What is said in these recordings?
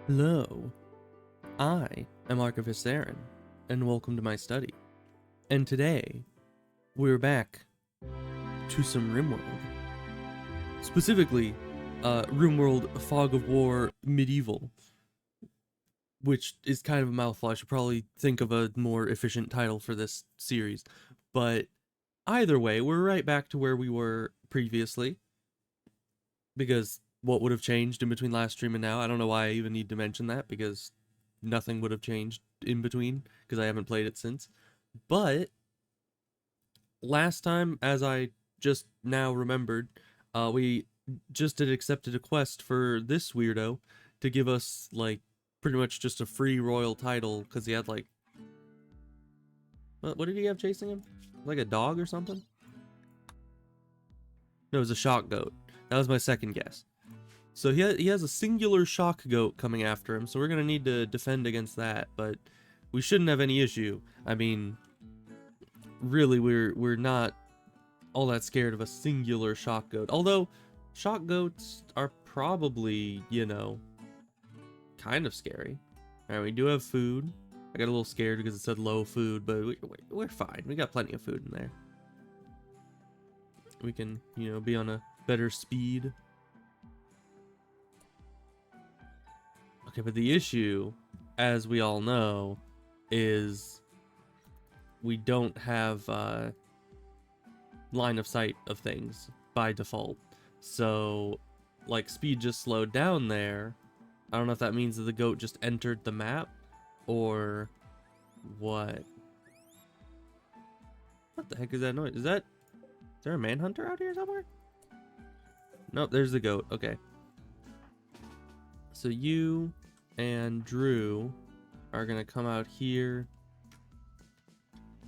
Hello, I am Archivist Aaron, and welcome to my study. And today, we're back to some Rimworld. Specifically, Rimworld Fog of War Medieval, which is kind of a mouthful. I should probably think of a more efficient title for this series. But either way, we're right back to where we were previously, because what would have changed in between last stream and now? I don't know why I even need to mention that, because nothing would have changed in between, because I haven't played it since. But last time, as I just now remembered, we just had accepted a quest for this weirdo to give us, like, pretty much just a free royal title, because he had, like... What did he have chasing him? Like a dog or something? No, it was a shock goat. That was my second guess. So he has a singular shock goat coming after him, so we're going to need to defend against that, but we shouldn't have any issue. I mean, really, we're not all that scared of a singular shock goat. Although, shock goats are probably, you know, kind of scary. Alright, we do have food. I got a little scared because it said low food, but we're fine. We got plenty of food in there. We can, you know, be on a better speed. Okay, but the issue, as we all know, is we don't have line of sight of things by default. So, like, speed just slowed down there. I don't know if that means that the goat just entered the map, or what? What the heck is that noise? Is there a manhunter out here somewhere? Nope, there's the goat. Okay. So you and Drew are gonna come out here,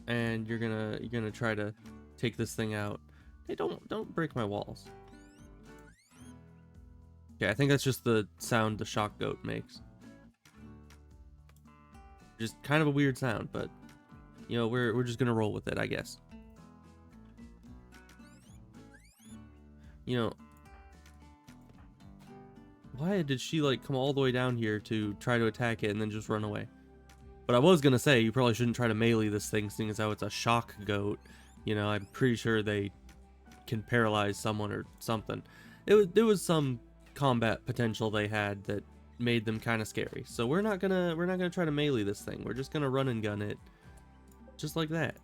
and you're gonna try to take this thing out. Hey, don't break my walls. Okay, I think that's just the sound the shock goat makes. Just kind of a weird sound, but you know, we're just gonna roll with it, I guess. You know, why did she, like, come all the way down here to try to attack it and then just run away? But I was gonna say, you probably shouldn't try to melee this thing, seeing as how it's a shock goat. You know, I'm pretty sure they can paralyze someone or something. There was some combat potential they had that made them kind of scary. So we're not gonna try to melee this thing. We're just gonna run and gun it, just like that.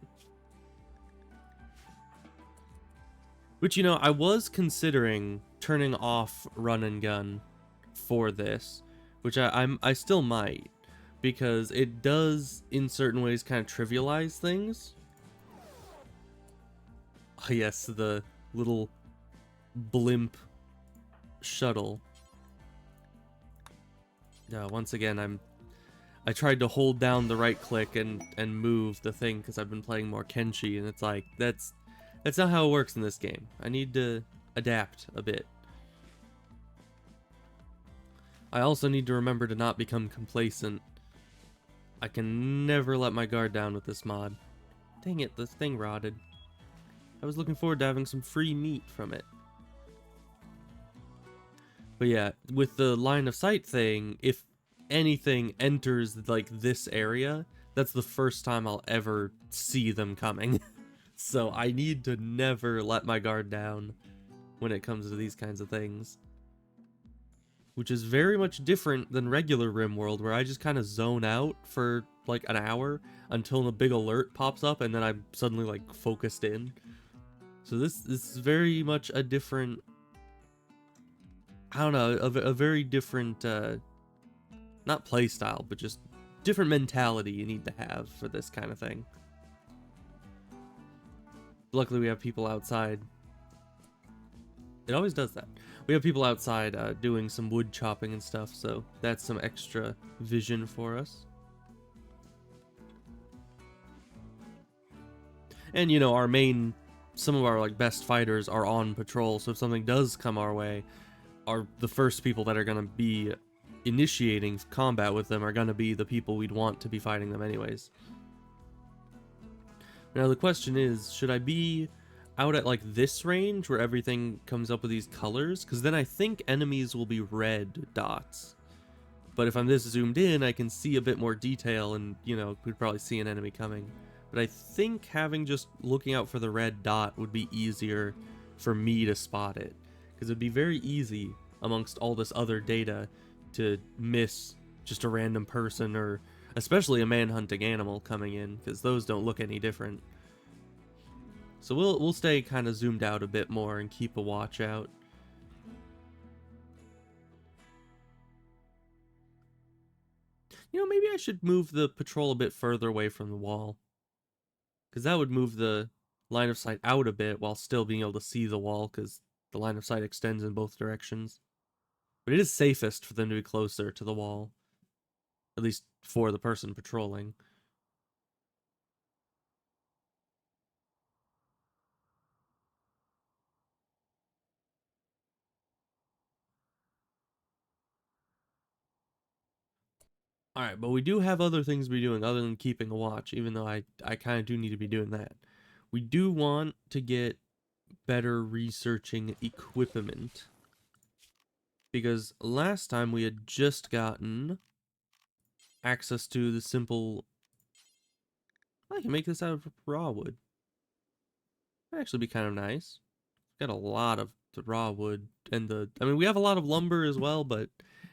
Which, you know, I was considering turning off run and gun for this, which I still might, because it does in certain ways kind of trivialize things. Oh yes, the little blimp shuttle. Yeah, once again, I tried to hold down the right click and move the thing because I've been playing more Kenshi, and it's like that's not how it works in this game. I need to adapt a bit. I also need to remember to not become complacent. I can never let my guard down with this mod. Dang it, this thing rotted. I was looking forward to having some free meat from it. But yeah, with the line of sight thing, if anything enters, like, this area, that's the first time I'll ever see them coming. So I need to never let my guard down when it comes to these kinds of things. Which is very much different than regular Rimworld, where I just kind of zone out for like an hour until a big alert pops up, and then I'm suddenly like focused in. So this is very much a different, I don't know, a very different, not play style, but just different mentality you need to have for this kind of thing. Luckily we have people outside. It always does that. We have people outside doing some wood chopping and stuff, so that's some extra vision for us. And, you know, some of our, like, best fighters are on patrol, so if something does come our way, the first people that are going to be initiating combat with them are going to be the people we'd want to be fighting them anyways. Now the question is, should I be out at like this range where everything comes up with these colors? Because then I think enemies will be red dots. But if I'm this zoomed in, I can see a bit more detail and, you know, we'd probably see an enemy coming. But I think having just looking out for the red dot would be easier for me to spot it. Because it'd be very easy amongst all this other data to miss just a random person or especially a man-hunting animal coming in, because those don't look any different. So we'll stay kind of zoomed out a bit more and keep a watch out. You know, maybe I should move the patrol a bit further away from the wall, because that would move the line of sight out a bit while still being able to see the wall, because the line of sight extends in both directions. But it is safest for them to be closer to the wall, at least for the person patrolling. Alright, but we do have other things to be doing other than keeping a watch, even though I kind of do need to be doing that. We do want to get better researching equipment, because last time we had just gotten access to the simple... I can make this out of raw wood. That'd actually be kind of nice. Got a lot of the raw wood and I mean, we have a lot of lumber as well, but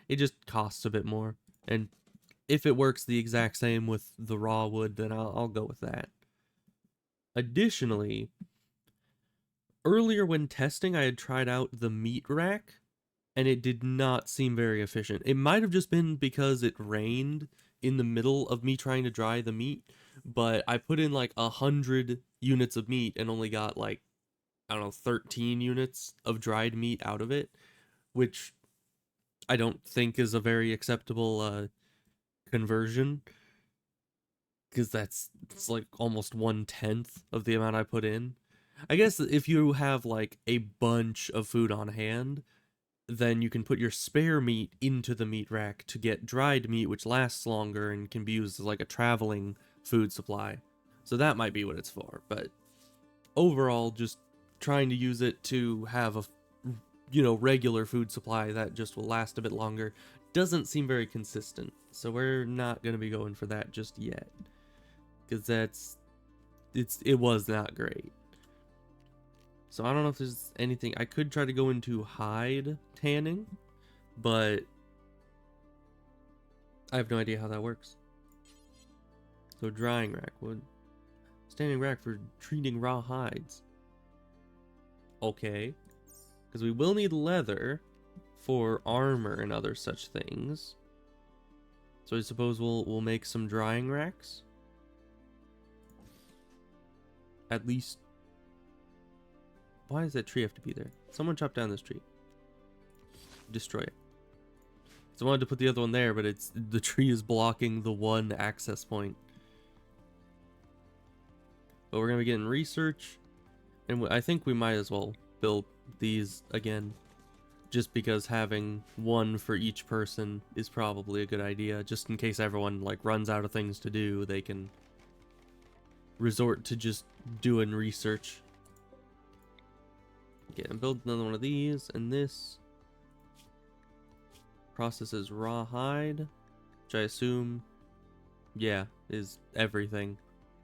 it just costs a bit more. And if it works the exact same with the raw wood, then I'll go with that. Additionally, earlier when testing, I had tried out the meat rack, and it did not seem very efficient. It might have just been because it rained in the middle of me trying to dry the meat, but I put in like 100 units of meat and only got like, I don't know, 13 units of dried meat out of it, which I don't think is a very acceptable conversion, because it's like almost 1/10 of the amount I put in. I guess if you have like a bunch of food on hand, then you can put your spare meat into the meat rack to get dried meat, which lasts longer and can be used as like a traveling food supply. So that might be what it's for, but overall, just trying to use it to have a, you know, regular food supply that just will last a bit longer doesn't seem very consistent. So we're not going to be going for that just yet, because it was not great. So I don't know if there's anything. I could try to go into hide tanning, but I have no idea how that works. So drying rack wood. Standing rack for treating raw hides. Okay. Because we will need leather for armor and other such things. So I suppose we'll make some drying racks. At least... Why does that tree have to be there? Someone chop down this tree. Destroy it. So I wanted to put the other one there, but the tree is blocking the one access point. But we're going to be getting research. And I think we might as well build these again. Just because having one for each person is probably a good idea. Just in case everyone like runs out of things to do, they can resort to just doing research. Okay, and build another one of these, and this processes raw hide, which I assume, yeah, is everything.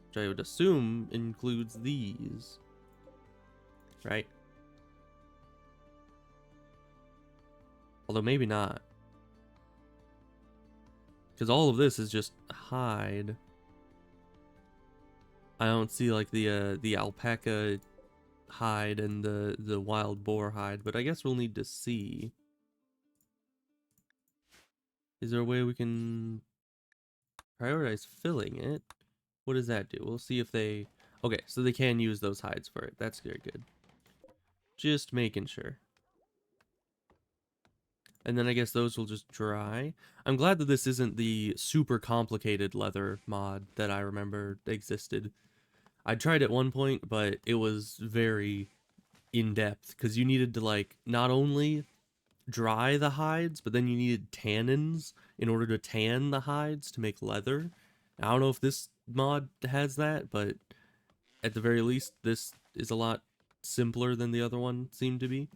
Which I would assume includes these, right? Although maybe not, because all of this is just hide. I don't see like the alpaca hide and the wild boar hide, but I guess we'll need to see. Is there a way we can prioritize filling it? What does that do? We'll see if they... Okay, so they can use those hides for it. That's very good. Just making sure. And then I guess those will just dry. I'm glad that this isn't the super complicated leather mod that I remember existed. I tried at one point, but it was very in-depth, because you needed to like not only dry the hides, but then you needed tannins in order to tan the hides to make leather. I don't know if this mod has that, but at the very least this is a lot simpler than the other one seemed to be.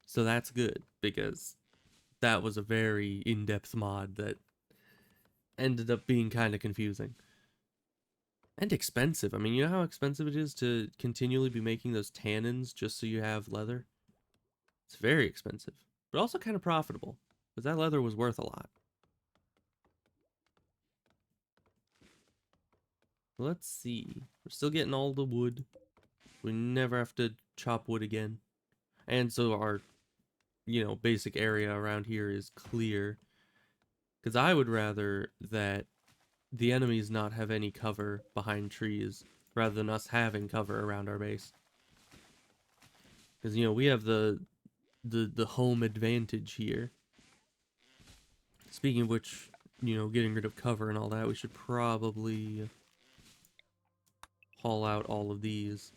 So that's good, because that was a very in-depth mod that ended up being kind of confusing. And expensive. I mean, you know how expensive it is to continually be making those tannins just so you have leather? It's very expensive, but also kind of profitable, because that leather was worth a lot. Let's see. We're still getting all the wood. We never have to chop wood again. And so our, basic area around here is clear. Because I would rather that the enemies not have any cover behind trees, rather than us having cover around our base. Because, we have the home advantage here. Speaking of which, getting rid of cover and all that, we should probably haul out all of these.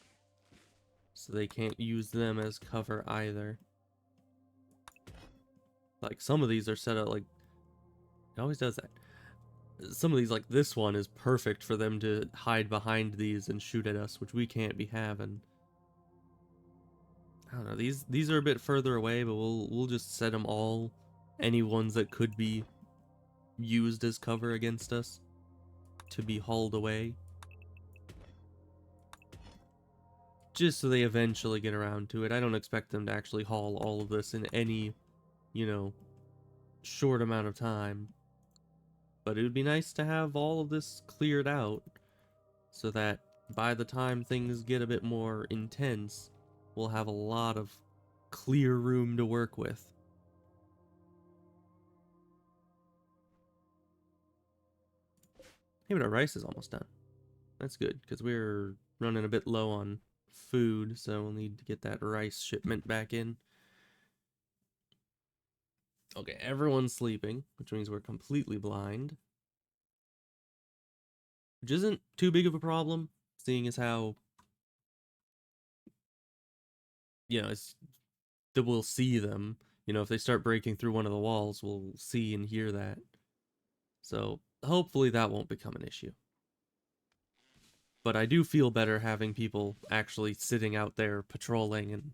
So they can't use them as cover either. Like, some of these are set up like... It always does that. Some of these, like this one, is perfect for them to hide behind these and shoot at us, which we can't be having. I don't know, these are a bit further away, but we'll just set them all. Any ones that could be used as cover against us to be hauled away. Just so they eventually get around to it. I don't expect them to actually haul all of this in any, short amount of time. But it would be nice to have all of this cleared out so that by the time things get a bit more intense, we'll have a lot of clear room to work with. Hey, but our rice is almost done. That's good, because we're running a bit low on food, so we'll need to get that rice shipment back in. Okay, everyone's sleeping, which means we're completely blind. Which isn't too big of a problem, seeing as how, it's that we'll see them. If they start breaking through one of the walls, we'll see and hear that. So hopefully that won't become an issue. But I do feel better having people actually sitting out there patrolling and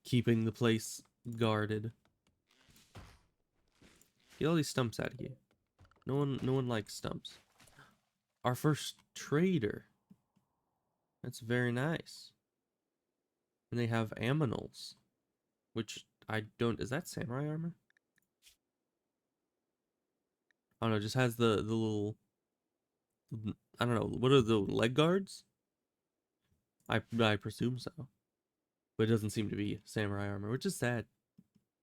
keeping the place guarded. Get all these stumps out of here. No one likes stumps. Our first trader. That's very nice. And they have aminals, which I don't... Is that samurai armor? I don't know, it just has the little... I don't know, what are the leg guards? I presume so. But it doesn't seem to be samurai armor, which is sad.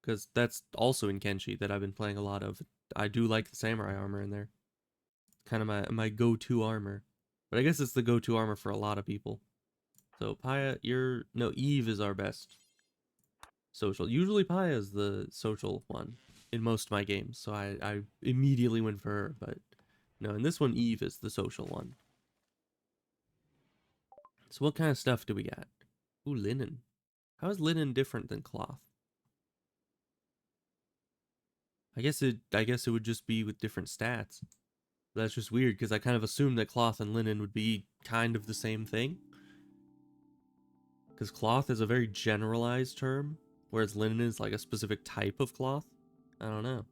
Because that's also in Kenshi that I've been playing a lot of. I do like the samurai armor in there. Kind of my go-to armor. But I guess it's the go-to armor for a lot of people. So Paya, no, Eve is our best social. Usually Paya is the social one in most of my games. So I immediately went for her. But no, in this one, Eve is the social one. So what kind of stuff do we got? Ooh, linen. How is linen different than cloth? I guess it would just be with different stats. That's just weird because I kind of assumed that cloth and linen would be kind of the same thing. Because cloth is a very generalized term, whereas linen is like a specific type of cloth. I don't know.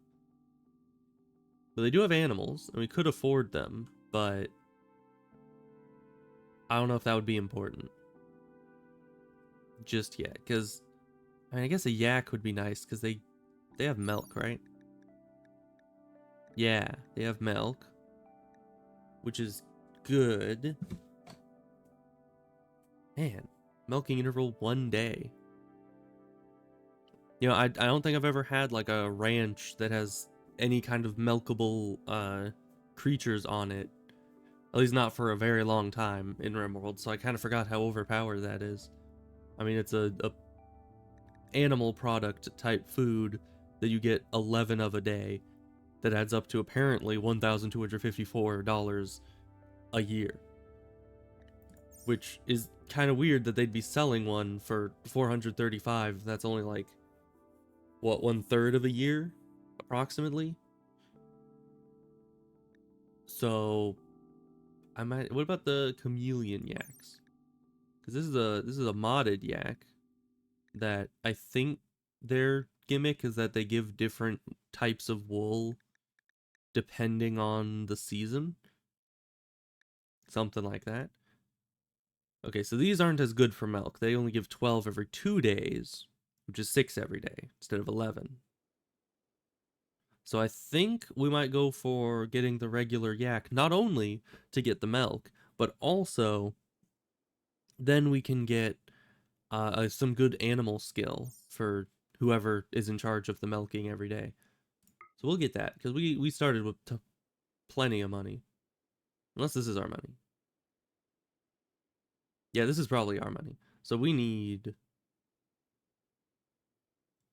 But they do have animals, and we could afford them, but I don't know if that would be important just yet. Because, I mean, I guess a yak would be nice because they have milk, right? Yeah, they have milk, which is good. Man, milking interval 1 day. I don't think I've ever had like a ranch that has any kind of milkable creatures on it. At least not for a very long time in Rimworld, so I kind of forgot how overpowered that is. I mean, it's a animal product type food that you get 11 of a day that adds up to apparently $1,254 a year. Which is kind of weird that they'd be selling one for $435. That's only like, what, 1/3 of a year, approximately? So, I might... What about the chameleon yaks? Because this is a modded yak that I think their gimmick is that they give different types of wool depending on the season. Something like that. Okay, so these aren't as good for milk. They only give 12 every 2 days, which is 6 every day instead of 11. So I think we might go for getting the regular yak, not only to get the milk, but also then we can get some good animal skill for whoever is in charge of the milking every day. So we'll get that, because we started with plenty of money. Unless this is our money. Yeah, this is probably our money. So we need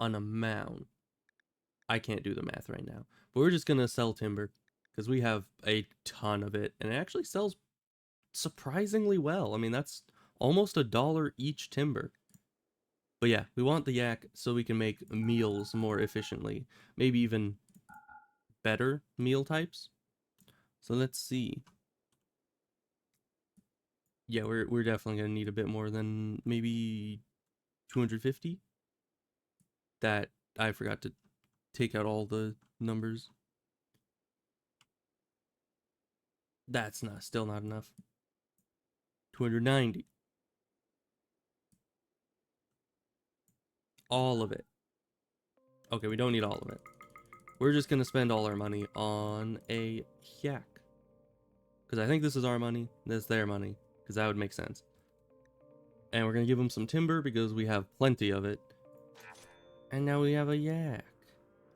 an amount. I can't do the math right now. But we're just going to sell timber, because we have a ton of it. And it actually sells surprisingly well. I mean, that's almost $1 each timber. But yeah, we want the yak so we can make meals more efficiently. Maybe even better meal types. So let's see. Yeah, we're definitely gonna need a bit more than maybe 250. That I forgot to take out all the numbers. That's not still not enough. 290. All of it. Okay, we don't need all of it. We're just gonna spend all our money on a yak. Because I think this is our money, this is their money. Because that would make sense. And we're gonna give them some timber because we have plenty of it. And now we have a yak,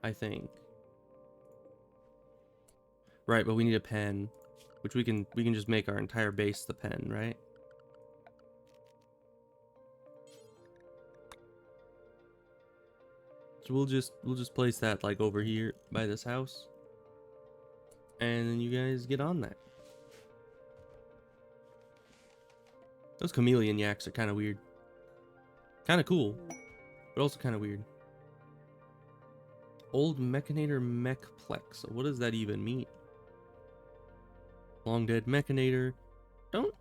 I think. Right, but we need a pen, which we can just make our entire base the pen, right? So we'll just place that like over here by this house. And then you guys get on that. Those chameleon yaks are kind of weird. Kind of cool, but also kind of weird. Old Mechanator Mechplex. So what does that even mean? Long dead Mechanator. Don't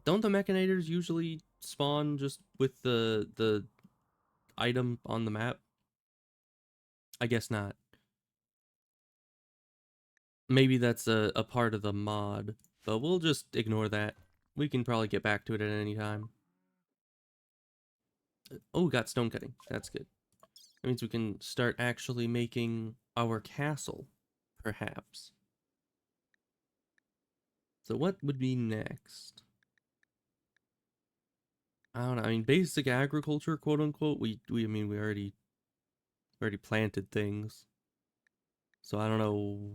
the Mechanators usually spawn just with the item on the map? I guess not. Maybe that's a part of the mod, but we'll just ignore that. We can probably get back to it at any time. Oh, we got stone cutting. That's good. That means we can start actually making our castle, perhaps. So what would be next? I don't know. I mean, basic agriculture, quote unquote. I mean, we already planted things. So I don't know.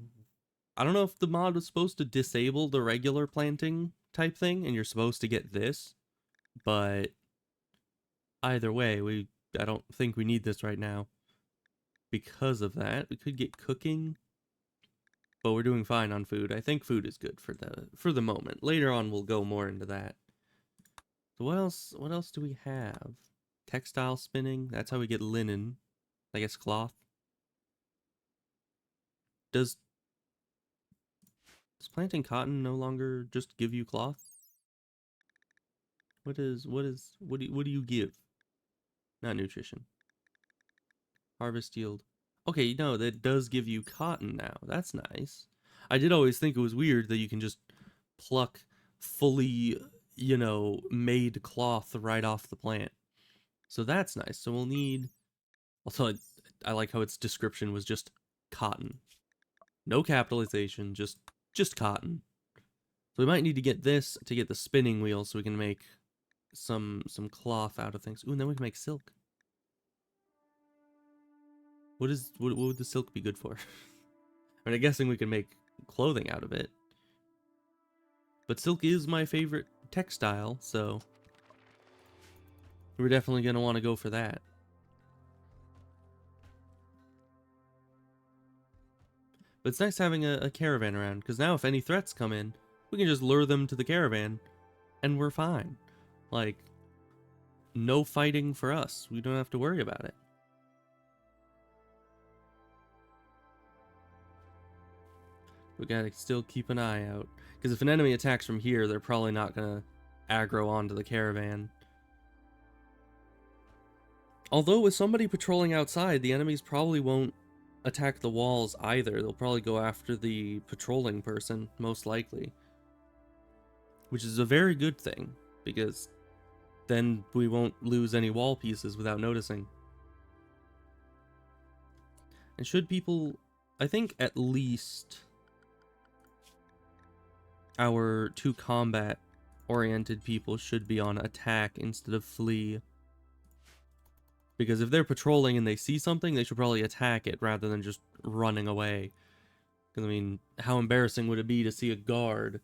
I don't know if the mod was supposed to disable the regular planting type thing, and you're supposed to get this, but either way, I don't think we need this right now. Because of that, we could get cooking, but we're doing fine on food. I think food is good for the moment. Later on, we'll go more into that. So what else? What else do we have? Textile spinning. That's how we get linen. I guess cloth. Does planting cotton no longer just give you cloth? What do you give? Not nutrition. Harvest yield. Okay, no, that does give you cotton now. That's nice. I did always think it was weird that you can just pluck fully, made cloth right off the plant. So that's nice. So we'll need... Also, I like how its description was just cotton. No capitalization, just cotton. So we might need to get this to get the spinning wheel so we can make some cloth out of things. Ooh, and then we can make silk. What would the silk be good for? I mean, I'm guessing we can make clothing out of it. But silk is my favorite textile, so we're definitely going to want to go for that. But it's nice having a caravan around, because now if any threats come in, we can just lure them to the caravan, and we're fine. Like, no fighting for us. We don't have to worry about it. We gotta still keep an eye out. Because if an enemy attacks from here, they're probably not gonna aggro onto the caravan. Although with somebody patrolling outside, the enemies probably won't attack the walls either. They'll probably go after the patrolling person, most likely. Which is a very good thing, because then we won't lose any wall pieces without noticing. And should people... I think at least our 2 combat-oriented people should be on attack instead of flee. Because if they're patrolling and they see something, they should probably attack it rather than just running away. Because, I mean, how embarrassing would it be to see a guard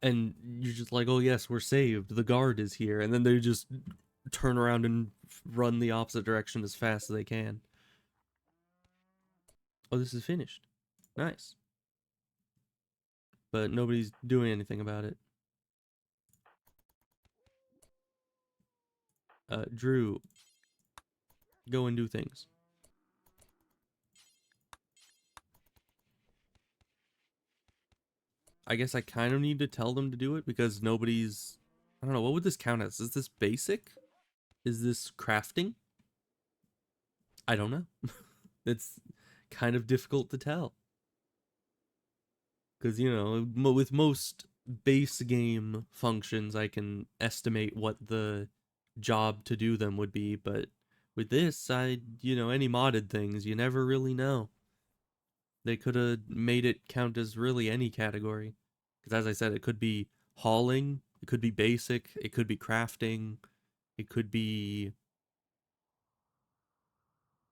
and you're just like, oh yes, we're saved, the guard is here, and then they just turn around and run the opposite direction as fast as they can. Oh, this is finished. Nice. But nobody's doing anything about it. Drew, go and do things. I guess I kind of need to tell them to do it because nobody's... I don't know, what would this count as? Is this basic? Is this crafting? I don't know. It's kind of difficult to tell. Because, you know, with most base game functions, I can estimate what the job to do them would be, but with this, you know, any modded things, you never really know. They could have made it count as really any category. Because as I said, it could be hauling, it could be basic, it could be crafting, it could be...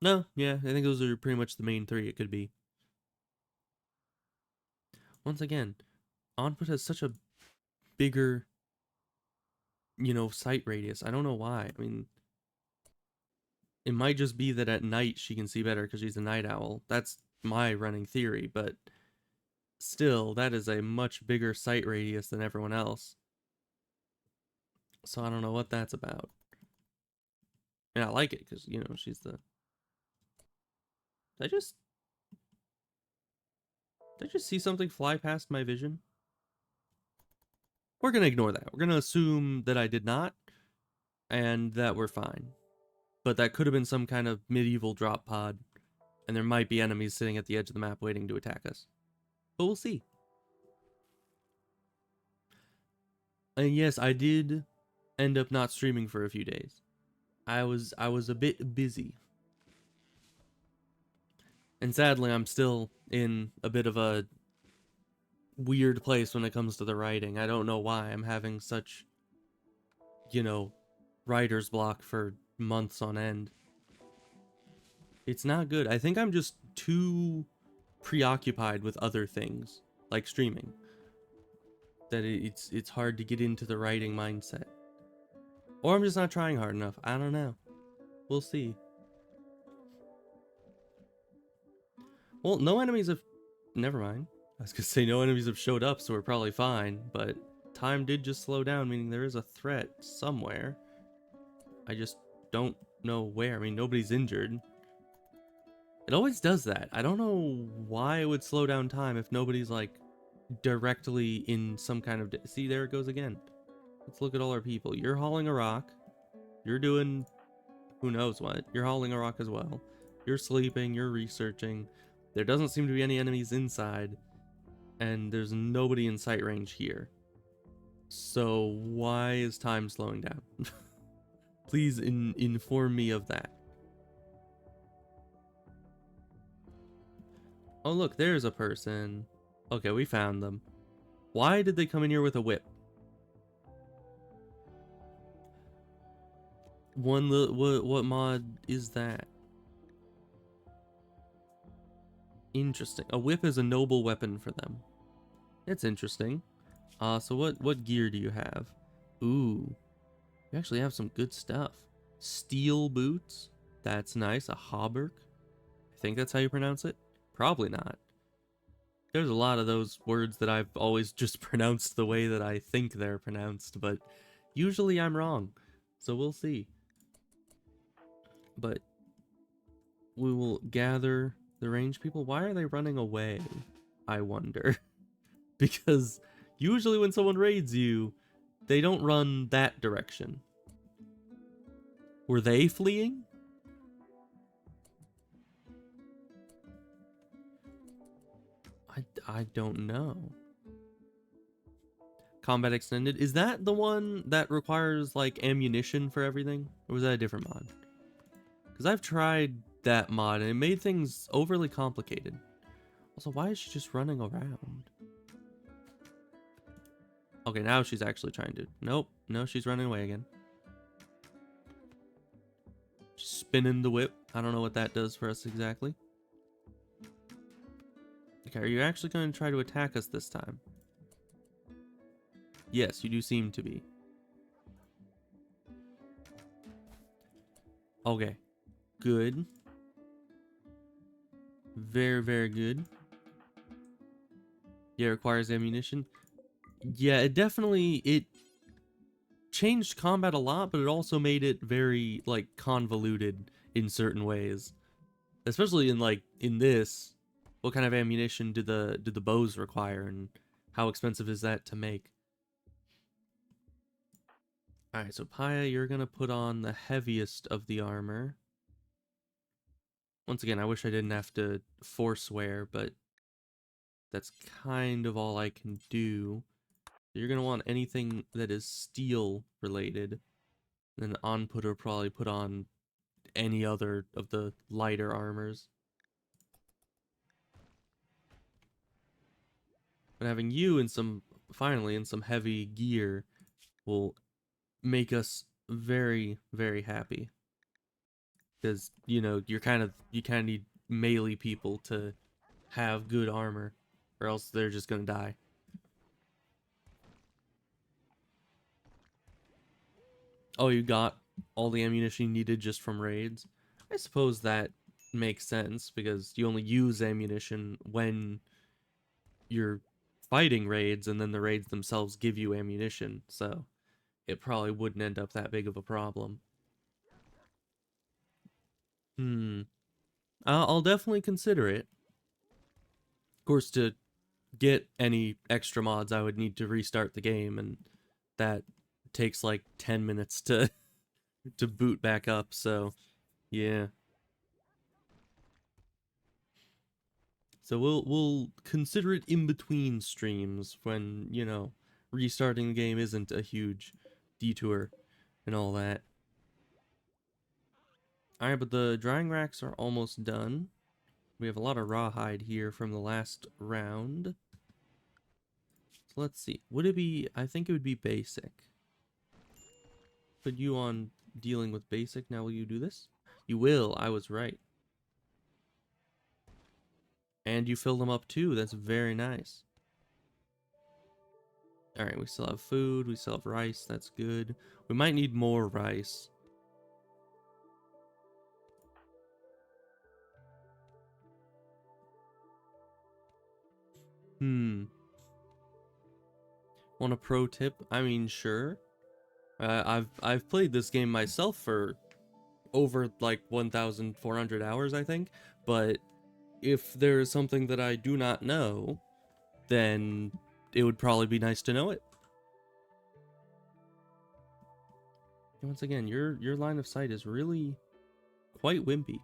No, yeah, I think those are pretty much the main 3 it could be. Once again, Onput has such a bigger, you know, sight radius. I don't know why. I mean, it might just be that at night she can see better because she's a night owl. That's my running theory, but still, that is a much bigger sight radius than everyone else. So I don't know what that's about. And I like it because, you know, she's the... Did I just see something fly past my vision? We're gonna ignore that. We're gonna assume that I did not, and that we're fine. But that could have been some kind of medieval drop pod, and there might be enemies sitting at the edge of the map waiting to attack us. But we'll see. And yes, I did end up not streaming for a few days. I was a bit busy. And sadly, I'm still in a bit of a weird place when it comes to the writing. I don't know why I'm having such, you know, writer's block for months on end. It's not good. I think I'm just too preoccupied with other things, like streaming, that it's hard to get into the writing mindset. Or I'm just not trying hard enough. I don't know. We'll see. Well, no enemies have... Never mind. I was gonna say no enemies have showed up, so we're probably fine, but time did just slow down, meaning there is a threat somewhere. I just don't know where. I mean, nobody's injured. It always does that. I don't know why it would slow down time if nobody's, like, directly in some kind of... See, there it goes again. Let's look at all our people. You're hauling a rock. You're doing who knows what. You're hauling a rock as well. You're sleeping. You're researching. There doesn't seem to be any enemies inside. And there's nobody in sight range here. So why is time slowing down? Please inform me of that. Oh look, there's a person. Okay, we found them. Why did they come in here with a whip? What mod is that? Interesting. A whip is a noble weapon for them. It's interesting. So what gear do you have? Ooh, you actually have some good stuff. Steel boots. That's nice. A hauberk. I think that's how you pronounce it. Probably not. There's a lot of those words that I've always just pronounced the way that I think they're pronounced, but usually I'm wrong. So we'll see. But we will gather the range people. Why are they running away? I wonder. Because usually when someone raids you, they don't run that direction. Were they fleeing? I don't know. Combat Extended. Is that the one that requires, like, ammunition for everything? Or was that a different mod? Because I've tried that mod, and it made things overly complicated. Also, why is she just running around? Okay, now she's actually trying to... Nope. No, she's running away again. Spinning the whip. I don't know what that does for us exactly. Okay, are you actually going to try to attack us this time? Yes, you do seem to be. Okay. Good. Very, very good. Yeah, it requires ammunition. Yeah, it changed combat a lot, but it also made it very, like, convoluted in certain ways. Especially in, like, in this, what kind of ammunition do the bows require, and how expensive is that to make? Alright, so Paya, you're gonna put on the heaviest of the armor. Once again, I wish I didn't have to forswear, but that's kind of all I can do. You're gonna want anything that is steel related. Then Onput will probably put on any other of the lighter armors. But having you in some, finally, in some heavy gear will make us very, very happy. Because, you know, you kind of need melee people to have good armor, or else they're just gonna die. Oh, you got all the ammunition you needed just from raids? I suppose that makes sense, because you only use ammunition when you're fighting raids, and then the raids themselves give you ammunition, so it probably wouldn't end up that big of a problem. I'll definitely consider it. Of course, to get any extra mods, I would need to restart the game, and that takes like 10 minutes to to boot back up, so yeah. So we'll consider it in between streams when, you know, restarting the game isn't a huge detour and all that. Alright, but the drying racks are almost done. We have a lot of rawhide here from the last round. So let's see. Would it be... I think it would be basic. Put you on dealing with basic. Now will you do this? You will. I was right. And you fill them up too. That's very nice. Alright, we still have food. We still have rice. That's good. We might need more rice. Want a pro tip? I mean, sure. I've played this game myself for over like 1,400 hours, I think. But if there is something that I do not know, then it would probably be nice to know it. And once again, your line of sight is really quite wimpy.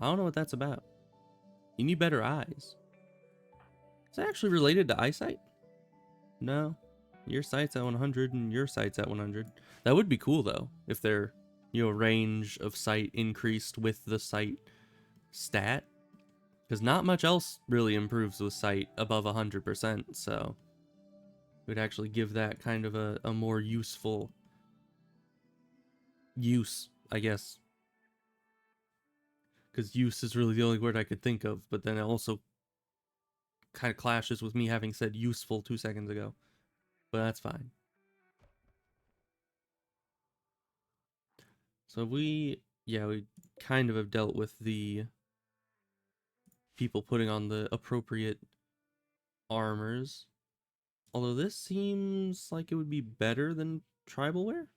I don't know what that's about. You need better eyes. Is that actually related to eyesight? No. Your sight's at 100 and your sight's at 100. That would be cool though, if their, you know, range of sight increased with the sight stat. Because not much else really improves with sight above 100%, so it would actually give that kind of a more useful use, I guess. Because use is really the only word I could think of, but then it also kind of clashes with me having said useful 2 seconds ago. But that's fine. So we kind of have dealt with the people putting on the appropriate armors. Although this seems like it would be better than tribal wear.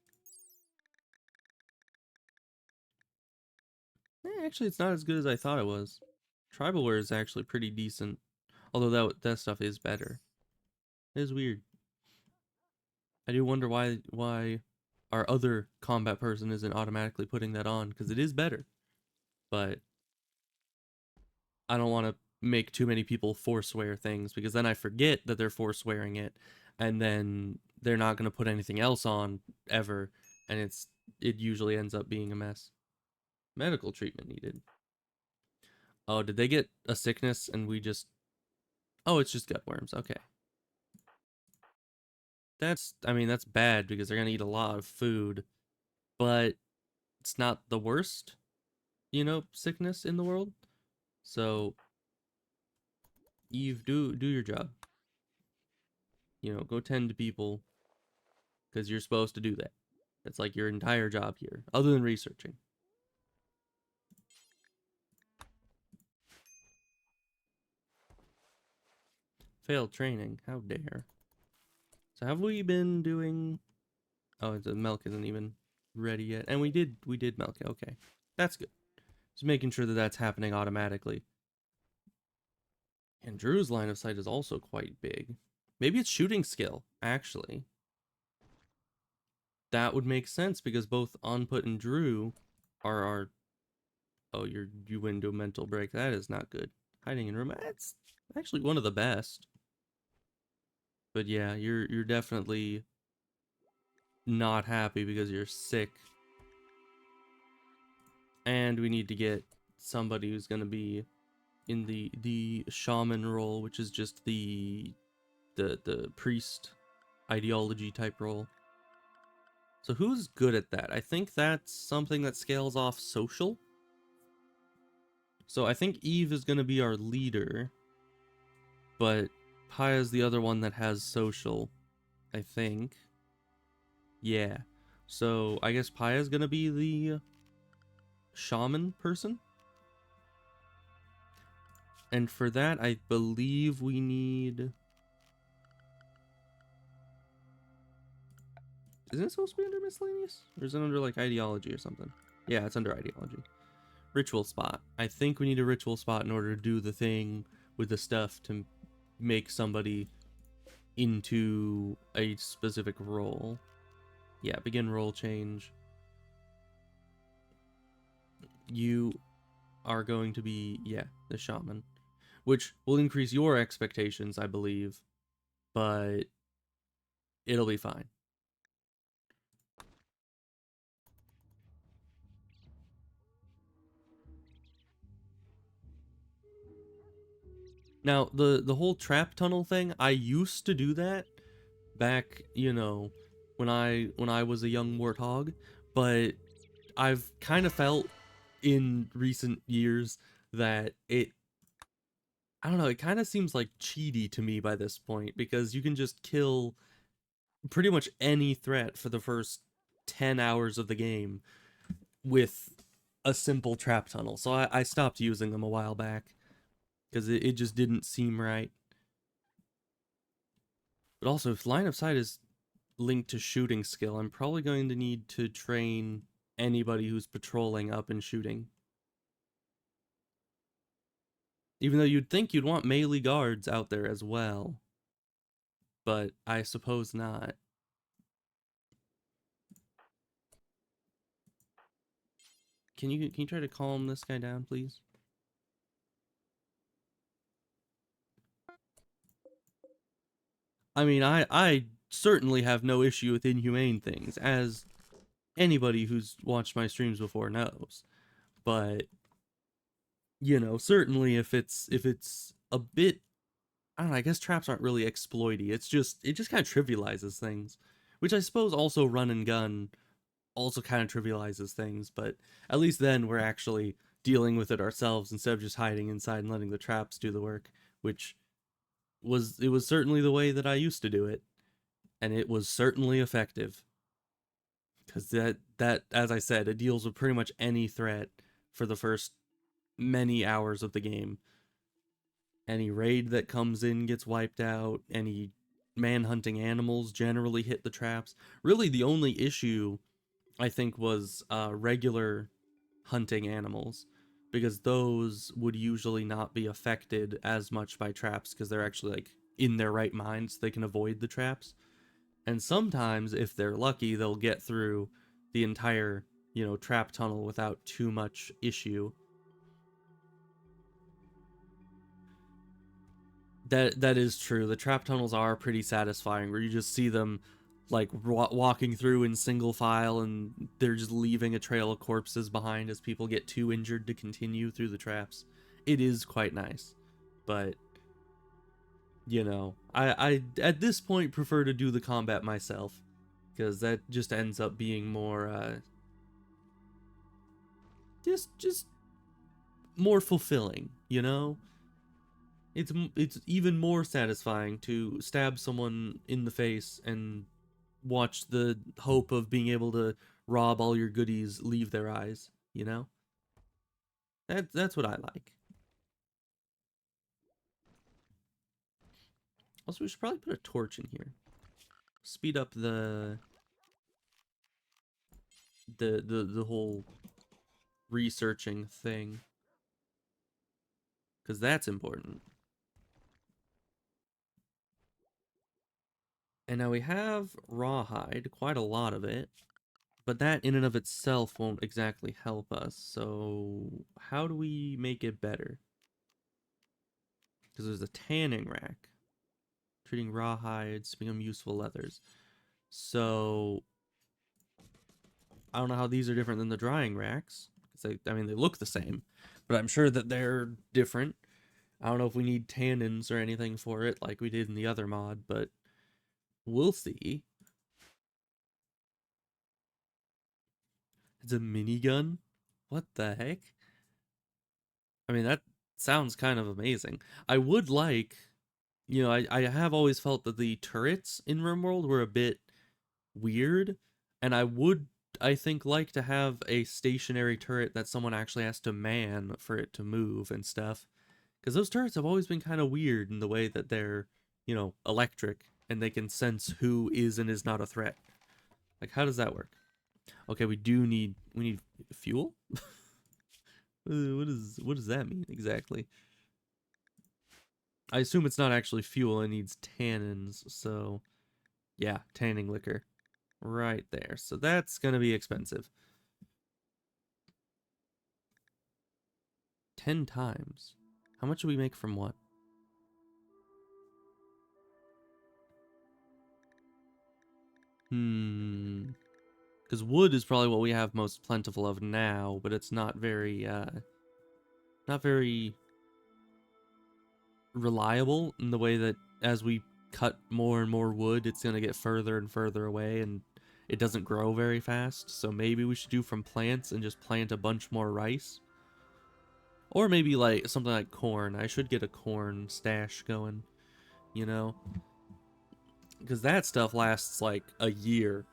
Actually, it's not as good as I thought it was. Tribal wear is actually pretty decent. Although that stuff is better. It is weird. I do wonder why our other combat person isn't automatically putting that on, because it is better. But I don't want to make too many people forswear things, because then I forget that they're forswearing it, and then they're not going to put anything else on ever, and it usually ends up being a mess. Medical treatment needed. Oh, did they get a sickness and we just... Oh, it's just gut worms. Okay. I mean, that's bad because they're going to eat a lot of food, but it's not the worst, sickness in the world. So, Eve, do your job. Go tend to people because you're supposed to do that. That's like your entire job here, other than researching. Failed training. How dare. So have we been doing... Oh, the milk isn't even ready yet. And we did milk it. Okay. That's good. Just making sure that that's happening automatically. And Drew's line of sight is also quite big. Maybe it's shooting skill, actually. That would make sense because both Onput and Drew are our... Oh, you went into a mental break. That is not good. Hiding in room. That's actually one of the best. But yeah, you're definitely not happy because you're sick. And we need to get somebody who's gonna be in the shaman role, which is just the priest ideology type role. So who's good at that? I think that's something that scales off social. So I think Eve is going to be our leader, but Paya's the other one that has social, I think. Yeah. So I guess Paya's going to be the shaman person. And for that, I believe we need... Isn't it supposed to be under miscellaneous? Or is it under, like, ideology or something? Yeah, it's under ideology. Ritual spot. I think we need a ritual spot in order to do the thing with the stuff to make somebody into a specific role. Yeah, begin role change. You are going to be, yeah, the shaman. Which will increase your expectations, I believe. But it'll be fine. Now, the whole trap tunnel thing, I used to do that back, when I was a young warthog, but I've kind of felt in recent years that I don't know, it kind of seems like cheaty to me by this point, because you can just kill pretty much any threat for the first 10 hours of the game with a simple trap tunnel. So I stopped using them a while back because it just didn't seem right. But also, if line of sight is linked to shooting skill, I'm probably going to need to train anybody who's patrolling up and shooting. Even though you'd think you'd want melee guards out there as well. But I suppose not. Can you try to calm this guy down, please? I mean, I certainly have no issue with inhumane things, as anybody who's watched my streams before knows. But certainly if it's a bit, I don't know, I guess traps aren't really exploity. It just kind of trivializes things, which I suppose also run and gun also kind of trivializes things, but at least then we're actually dealing with it ourselves instead of just hiding inside and letting the traps do the work, which was certainly the way that I used to do it, and it was certainly effective. Because that as I said, it deals with pretty much any threat for the first many hours of the game. Any raid that comes in gets wiped out. Any man-hunting animals generally hit the traps. Really, the only issue, I think, was regular hunting animals, because those would usually not be affected as much by traps because they're actually, like, in their right minds. They can avoid the traps. And sometimes, if they're lucky, they'll get through the entire, trap tunnel without too much issue. That is true. The trap tunnels are pretty satisfying, where you just see them like walking through in single file, and they're just leaving a trail of corpses behind as people get too injured to continue through the traps. It is quite nice, but I at this point prefer to do the combat myself, because that just ends up being more just more fulfilling. It's even more satisfying to stab someone in the face and watch the hope of being able to rob all your goodies leave their eyes. That's what I like. Also, we should probably put a torch in here. Speed up the whole researching thing, because that's important. And now we have rawhide, quite a lot of it, but that in and of itself won't exactly help us. So how do we make it better? Because there's a tanning rack. Treating rawhides to become useful leathers. So I don't know how these are different than the drying racks. I mean, they look the same, but I'm sure that they're different. I don't know if we need tannins or anything for it like we did in the other mod, but we'll see. It's a minigun? What the heck? I mean, that sounds kind of amazing. I would like, I have always felt that the turrets in Rimworld were a bit weird, and I think, like to have a stationary turret that someone actually has to man for it to move and stuff. Because those turrets have always been kind of weird in the way that they're, electric, and they can sense who is and is not a threat. Like, how does that work? Okay, we need fuel? What does that mean exactly? I assume it's not actually fuel, it needs tannins, so yeah, tanning liquor. Right there. So that's gonna be expensive. 10 times. How much do we make from what? Because wood is probably what we have most plentiful of now, but it's not very reliable in the way that as we cut more and more wood, it's gonna get further and further away, and it doesn't grow very fast. So maybe we should do from plants and just plant a bunch more rice. Or maybe like something like corn. I should get a corn stash going, because that stuff lasts like a year,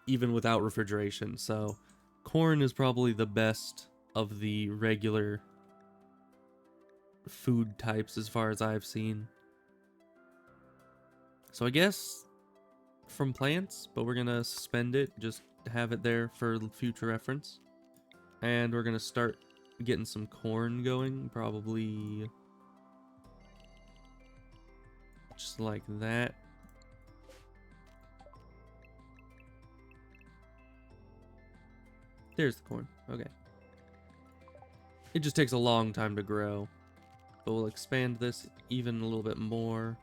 even without refrigeration. So corn is probably the best of the regular food types as far as I've seen. So I guess from plants, but we're gonna suspend it, just have it there for future reference. And we're gonna start getting some corn going, probably just like that. There's the corn. Okay. It just takes a long time to grow. But we'll expand this even a little bit more.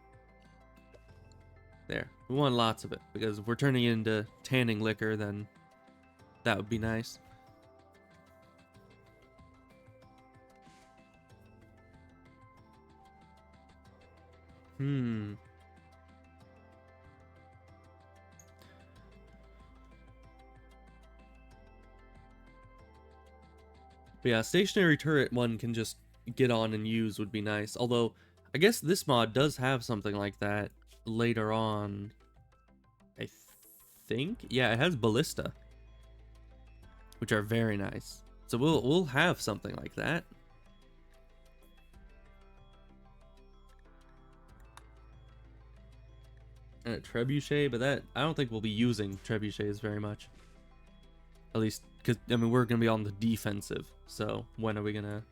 There. We want lots of it, because if we're turning it into tanning liquor, then that would be nice. But yeah, stationary turret one can just get on and use would be nice. Although, I guess this mod does have something like that later on. I think? Yeah, it has ballista, which are very nice. So we'll have something like that. And a trebuchet, but that I don't think we'll be using trebuchets very much. At least, because, I mean, we're going to be on the defensive. So when are we going to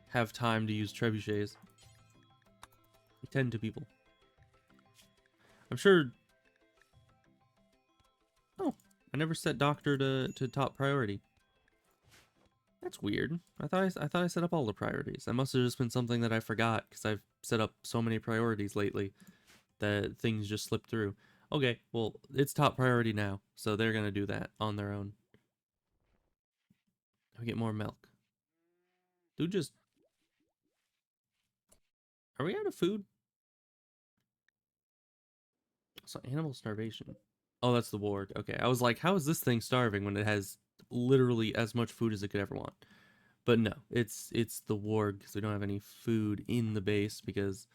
have time to use trebuchets? 10 to people. I'm sure I never set doctor to top priority. That's weird. I thought I set up all the priorities. That must have just been something that I forgot because I've set up so many priorities lately that things just slip through. Okay, well, it's top priority now, so they're gonna do that on their own. We get more milk. Dude, just... Are we out of food? So animal starvation. Oh, that's the ward. Okay, I was like, how is this thing starving when it has literally as much food as it could ever want? But no, it's the ward because we don't have any food in the base because,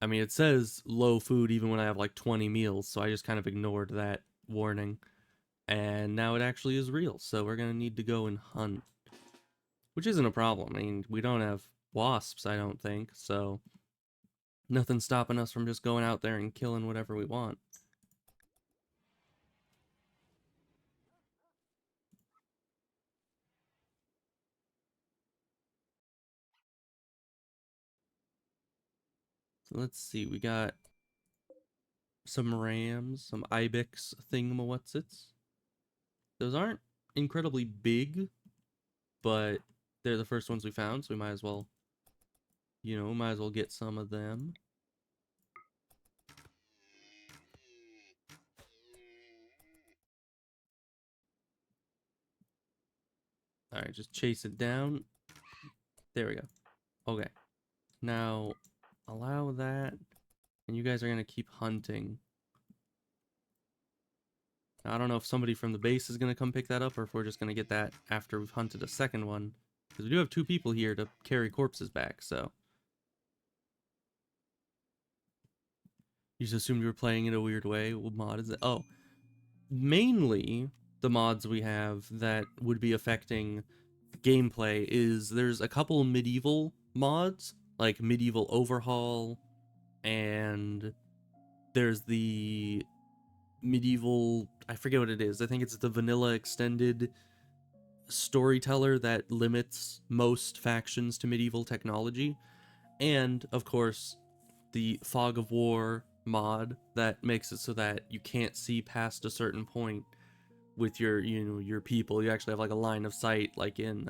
I mean, it says low food even when I have like 20 meals, so I just kind of ignored that warning. And now it actually is real, so we're gonna need to go and hunt. Which isn't a problem. I mean, we don't have wasps, I don't think, so nothing's stopping us from just going out there and killing whatever we want. So let's see, we got some rams, some ibex thingamawhatsits. Those aren't incredibly big, but they're the first ones we found, so we might as well, might as well get some of them. Alright, just chase it down. There we go. Okay. Now, allow that, and you guys are going to keep hunting. Now, I don't know if somebody from the base is going to come pick that up, or if we're just going to get that after we've hunted a second one. Because we do have 2 people here to carry corpses back, so... You just assumed you were playing in a weird way. What mod is it? Oh, mainly the mods we have that would be affecting gameplay is there's a couple medieval mods, like Medieval Overhaul, and there's the medieval, I forget what it is. I think it's the vanilla extended storyteller that limits most factions to medieval technology. And, of course, the Fog of War mod that makes it so that you can't see past a certain point with your people. You actually have like a line of sight like in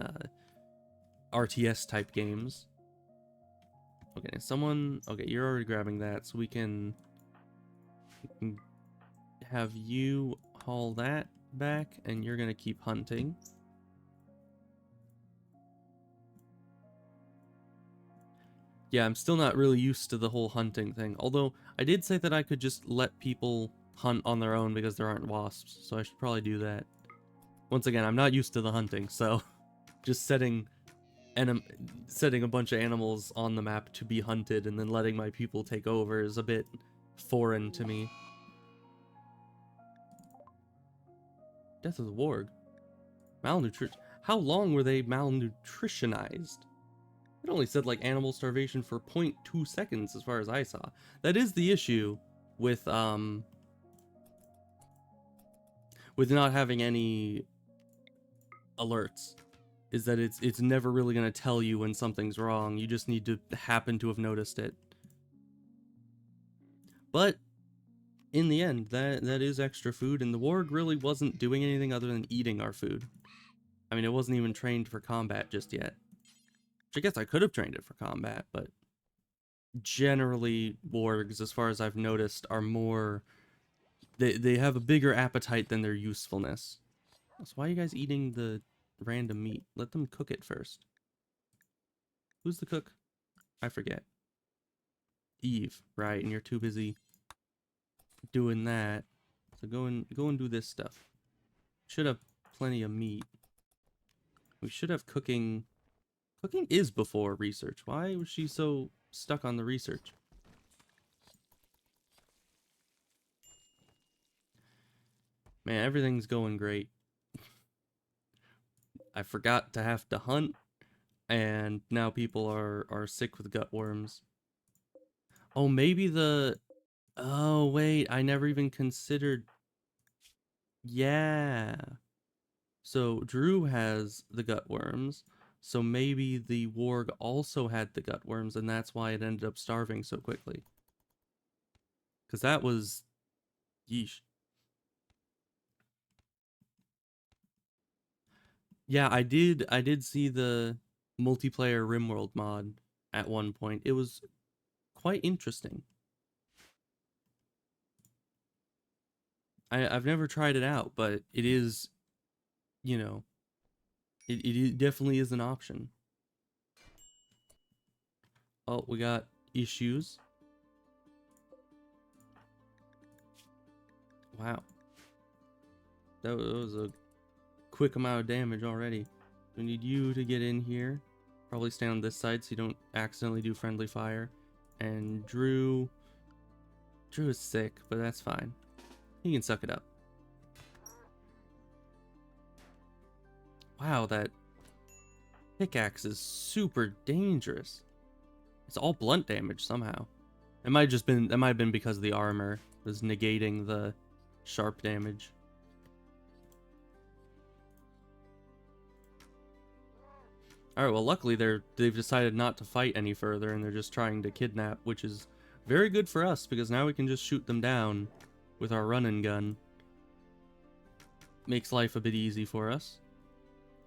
RTS type games. Okay, okay, you're already grabbing that, so we can have you haul that back, and you're gonna keep hunting. Yeah, I'm still not really used to the whole hunting thing, although I did say that I could just let people hunt on their own because there aren't wasps, so I should probably do that. Once again, I'm not used to the hunting, so just setting a bunch of animals on the map to be hunted and then letting my people take over is a bit foreign to me. Death of the warg. Malnutrition. How long were they malnutritionized? It only said like animal starvation for 0.2 seconds as far as I saw. That is the issue with not having any alerts, is that it's never really going to tell you when something's wrong. You just need to happen to have noticed it. But in the end, that is extra food, and the warg really wasn't doing anything other than eating our food. I mean, it wasn't even trained for combat just yet. Which I guess I could have trained it for combat, but generally wargs, as far as I've noticed, are more... They have a bigger appetite than their usefulness. So why are you guys eating the random meat? Let them cook it first. Who's the cook? I forget. Eve, right? And you're too busy doing that. So go and do this stuff. Should have plenty of meat. We should have cooking. Cooking is before research. Why was she so stuck on the research? Man, everything's going great. I forgot to have to hunt, and now people are sick with gut worms. Oh, maybe the... Oh, wait, I never even considered... Yeah. So Drew has the gut worms, so maybe the warg also had the gut worms, and that's why it ended up starving so quickly. Because that was... Yeesh. Yeah, I did see the multiplayer Rimworld mod at one point. It was quite interesting. I've never tried it out, but it is, you know, it definitely is an option. Oh, we got issues. Wow. That was a quick amount of damage already. We need you to get in here. Probably stay on this side so you don't accidentally do friendly fire. And Drew is sick, but that's fine. He can suck it up. Wow, that pickaxe is super dangerous. It's all blunt damage somehow. It might have been because the armor was negating the sharp damage. Alright, well luckily they've decided not to fight any further and they're just trying to kidnap, which is very good for us because now we can just shoot them down with our run and gun. Makes life a bit easy for us.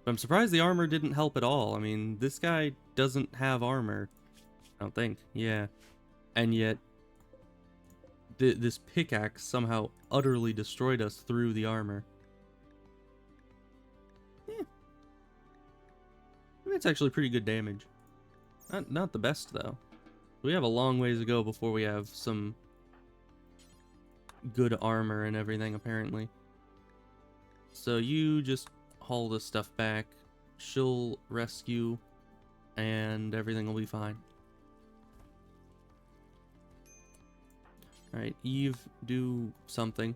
But I'm surprised the armor didn't help at all. I mean, this guy doesn't have armor. I don't think. Yeah. And yet, this pickaxe somehow utterly destroyed us through the armor. Yeah. It's actually pretty good damage. Not the best, though. We have a long ways to go before we have some good armor and everything, apparently. So you just haul this stuff back. She'll rescue, and everything will be fine. Alright, Eve, do something.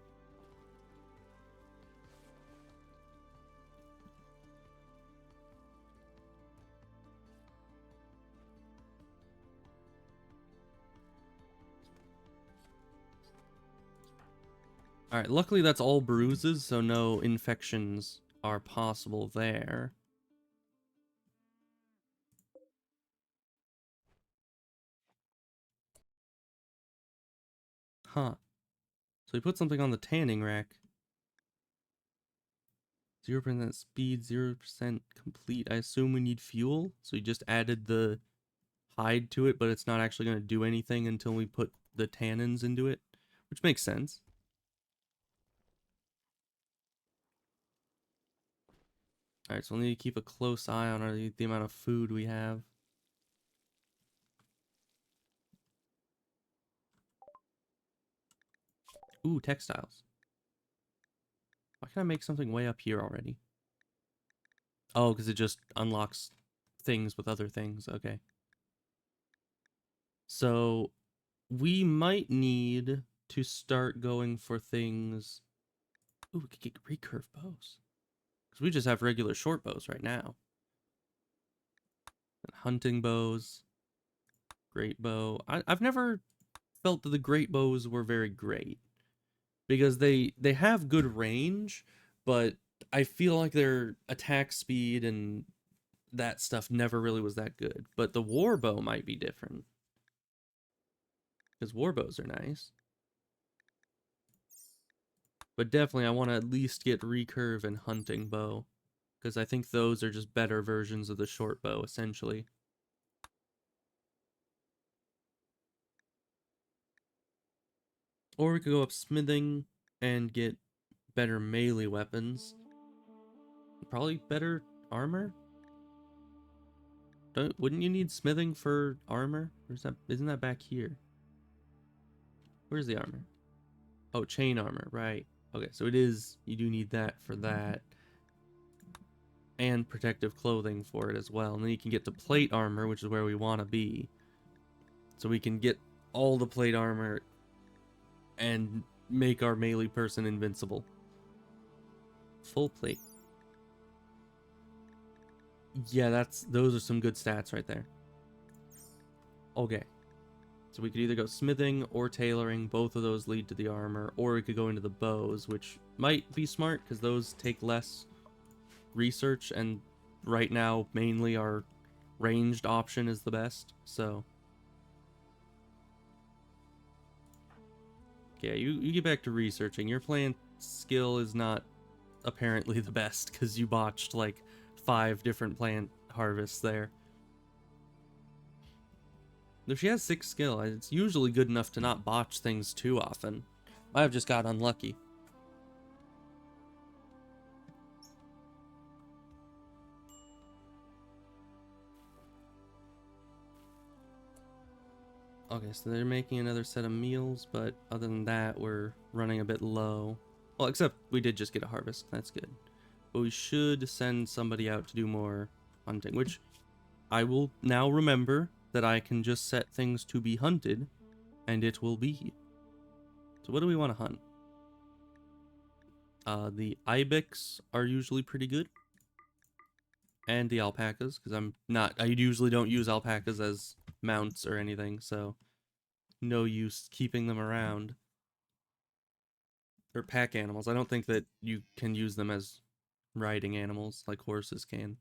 Alright, luckily that's all bruises, so no infections are possible there. Huh. So we put something on the tanning rack. 0% speed, 0% complete. I assume we need fuel, so we just added the hide to it, but it's not actually going to do anything until we put the tannins into it, which makes sense. Alright, so we'll need to keep a close eye on the amount of food we have. Ooh, textiles. Why can't I make something way up here already? Oh, because it just unlocks things with other things. Okay. So we might need to start going for things. Ooh, we could get recurve bows. Because we just have regular short bows right now. And hunting bows. Great bow. I've never felt that the great bows were very great. Because they have good range, but I feel like their attack speed and that stuff never really was that good. But the war bow might be different. Because war bows are nice. But definitely I want to at least get recurve and hunting bow. Because I think those are just better versions of the short bow, essentially. Or we could go up smithing and get better melee weapons. Probably better armor? Wouldn't you need smithing for armor? Or isn't that back here? Where's the armor? Oh, chain armor, right. Okay, so it is, you do need that for that. And protective clothing for it as well. And then you can get to plate armor, which is where we want to be. So we can get all the plate armor and make our melee person invincible. Full plate. Yeah, those are some good stats right there. Okay. So we could either go smithing or tailoring. Both of those lead to the armor. Or we could go into the bows, which might be smart because those take less research. And right now, mainly our ranged option is the best. So yeah, you get back to researching. Your plant skill is not apparently the best because you botched like 5 different plant harvests there. If she has 6 skill, it's usually good enough to not botch things too often. I've just got unlucky. Okay, so they're making another set of meals, but other than that, we're running a bit low. Well, except we did just get a harvest. That's good. But we should send somebody out to do more hunting, which I will now remember that I can just set things to be hunted, and it will be. So what do we want to hunt? The ibex are usually pretty good. And the alpacas, because I usually don't use alpacas as mounts or anything, so no use keeping them around. Or pack animals. I don't think that you can use them as riding animals like horses can.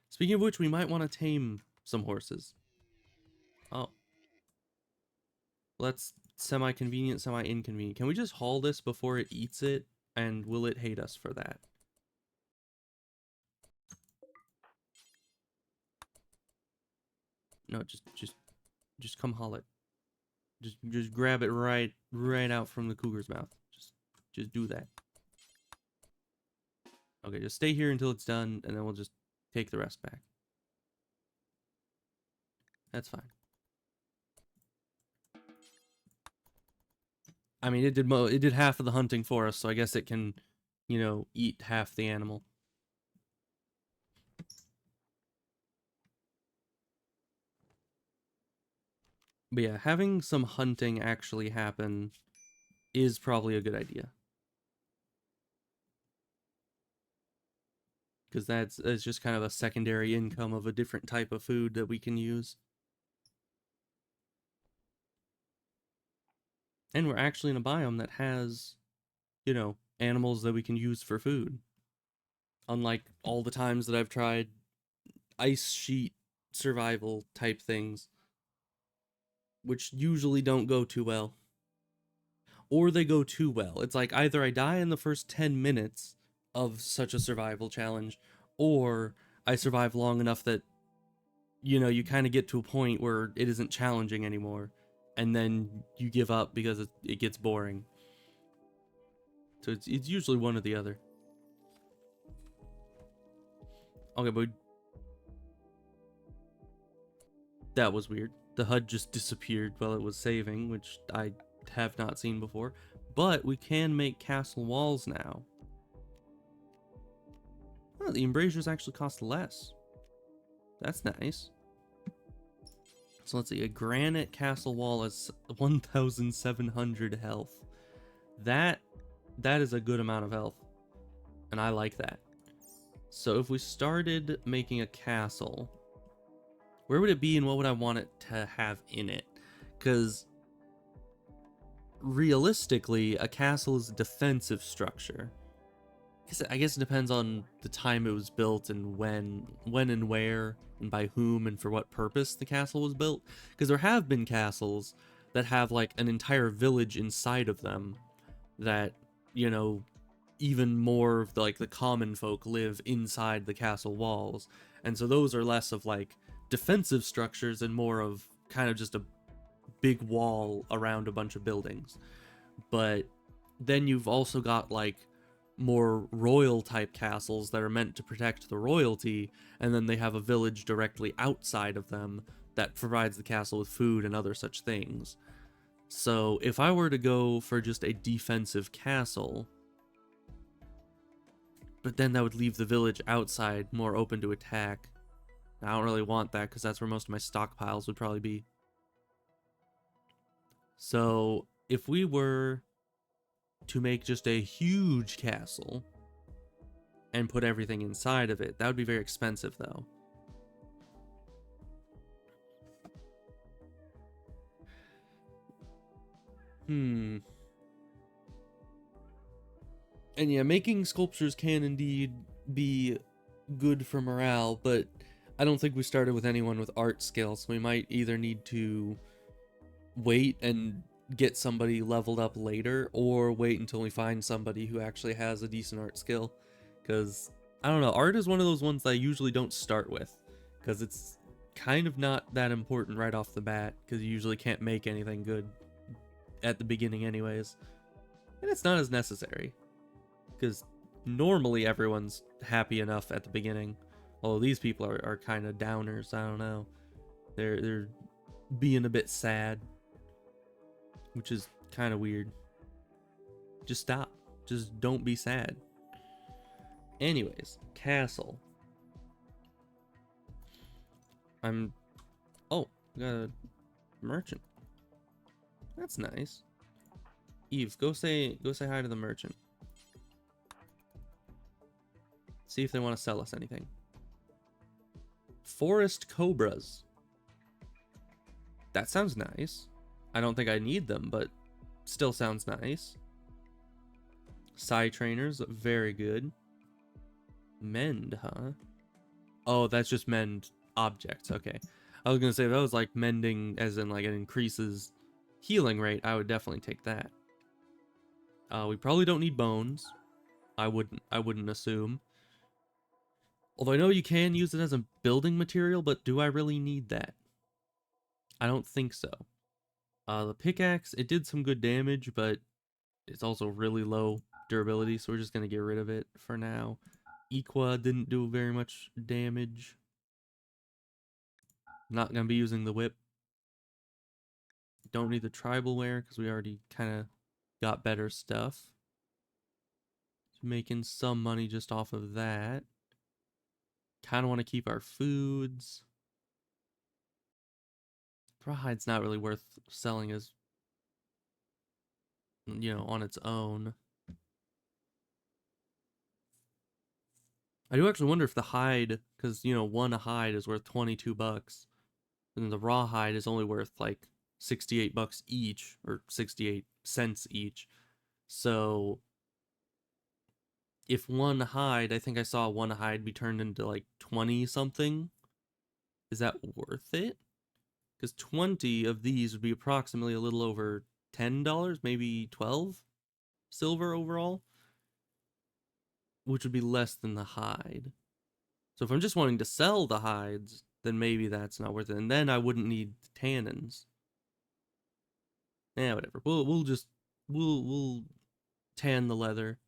Speaking of which, we might want to tame some horses. Oh. Let's semi-convenient, semi-inconvenient. Can we just haul this before it eats it? And will it hate us for that? No, just come haul it. Just grab it right out from the cougar's mouth. Just do that. Okay, just stay here until it's done, and then we'll just take the rest back. That's fine. I mean, it did half of the hunting for us, so I guess it can, you know, eat half the animal. But yeah, having some hunting actually happen is probably a good idea. Because that's just kind of a secondary income of a different type of food that we can use. And we're actually in a biome that has, you know, animals that we can use for food. Unlike all the times that I've tried ice sheet survival type things, which usually don't go too well. Or they go too well. It's like either I die in the first 10 minutes of such a survival challenge, or I survive long enough that, you know, you kind of get to a point where it isn't challenging anymore, and then you give up because it gets boring. So it's usually one or the other. Okay, but that was weird. The HUD just disappeared while it was saving, which I have not seen before. But we can make castle walls now. Oh, the embrasures actually cost less. That's nice. So let's see, a granite castle wall is 1,700 health. That is a good amount of health, and I like that. So if we started making a castle, where would it be and what would I want it to have in it? Because realistically, a castle is a defensive structure. I guess it depends on the time it was built and when and where and by whom and for what purpose the castle was built. Because there have been castles that have like an entire village inside of them that, you know, even more of like the common folk live inside the castle walls. And so those are less of like defensive structures and more of kind of just a big wall around a bunch of buildings. But then you've also got like more royal type castles that are meant to protect the royalty, and then they have a village directly outside of them that provides the castle with food and other such things. So if I were to go for just a defensive castle, but then that would leave the village outside more open to attack. I don't really want that because that's where most of my stockpiles would probably be. So if we were to make just a huge castle and put everything inside of it, that would be very expensive though. And yeah, making sculptures can indeed be good for morale, but I don't think we started with anyone with art skill, so we might either need to wait and get somebody leveled up later, or wait until we find somebody who actually has a decent art skill, because I don't know. Art is one of those ones that I usually don't start with because it's kind of not that important right off the bat because you usually can't make anything good at the beginning anyways. And it's not as necessary because normally everyone's happy enough at the beginning. Although these people are kind of downers. I don't know. They're being a bit sad, which is kind of weird. Just stop. Just don't be sad. Anyways, castle. Oh, we got a merchant. That's nice. Eve, go say hi to the merchant. See if they want to sell us anything. Forest cobras. That sounds nice. I don't think I need them, but still sounds nice. Psi trainers, very good. Mend, huh? Oh, that's just mend objects. Okay. I was gonna say, if that was like mending as in like it increases healing rate, I would definitely take that. We probably don't need bones. I wouldn't assume. Although I know you can use it as a building material, but do I really need that? I don't think so. The pickaxe, it did some good damage, but it's also really low durability, so we're just gonna get rid of it for now. Equa didn't do very much damage. Not gonna be using the whip. Don't need the tribal wear because we already kind of got better stuff. Making some money just off of that. Kind of want to keep our foods. Rawide's not really worth selling as, you know, on its own. I do actually wonder if the hide, because, you know, one hide is worth 22 bucks. And the raw hide is only worth like 68 bucks each, or 68 cents each. So if one hide, I think I saw one hide be turned into like 20 something. Is that worth it? Because 20 of these would be approximately a little over $10, maybe 12 silver overall, which would be less than the hide. So if I'm just wanting to sell the hides, then maybe that's not worth it. And then I wouldn't need tannins. Yeah, whatever. We'll tan the leather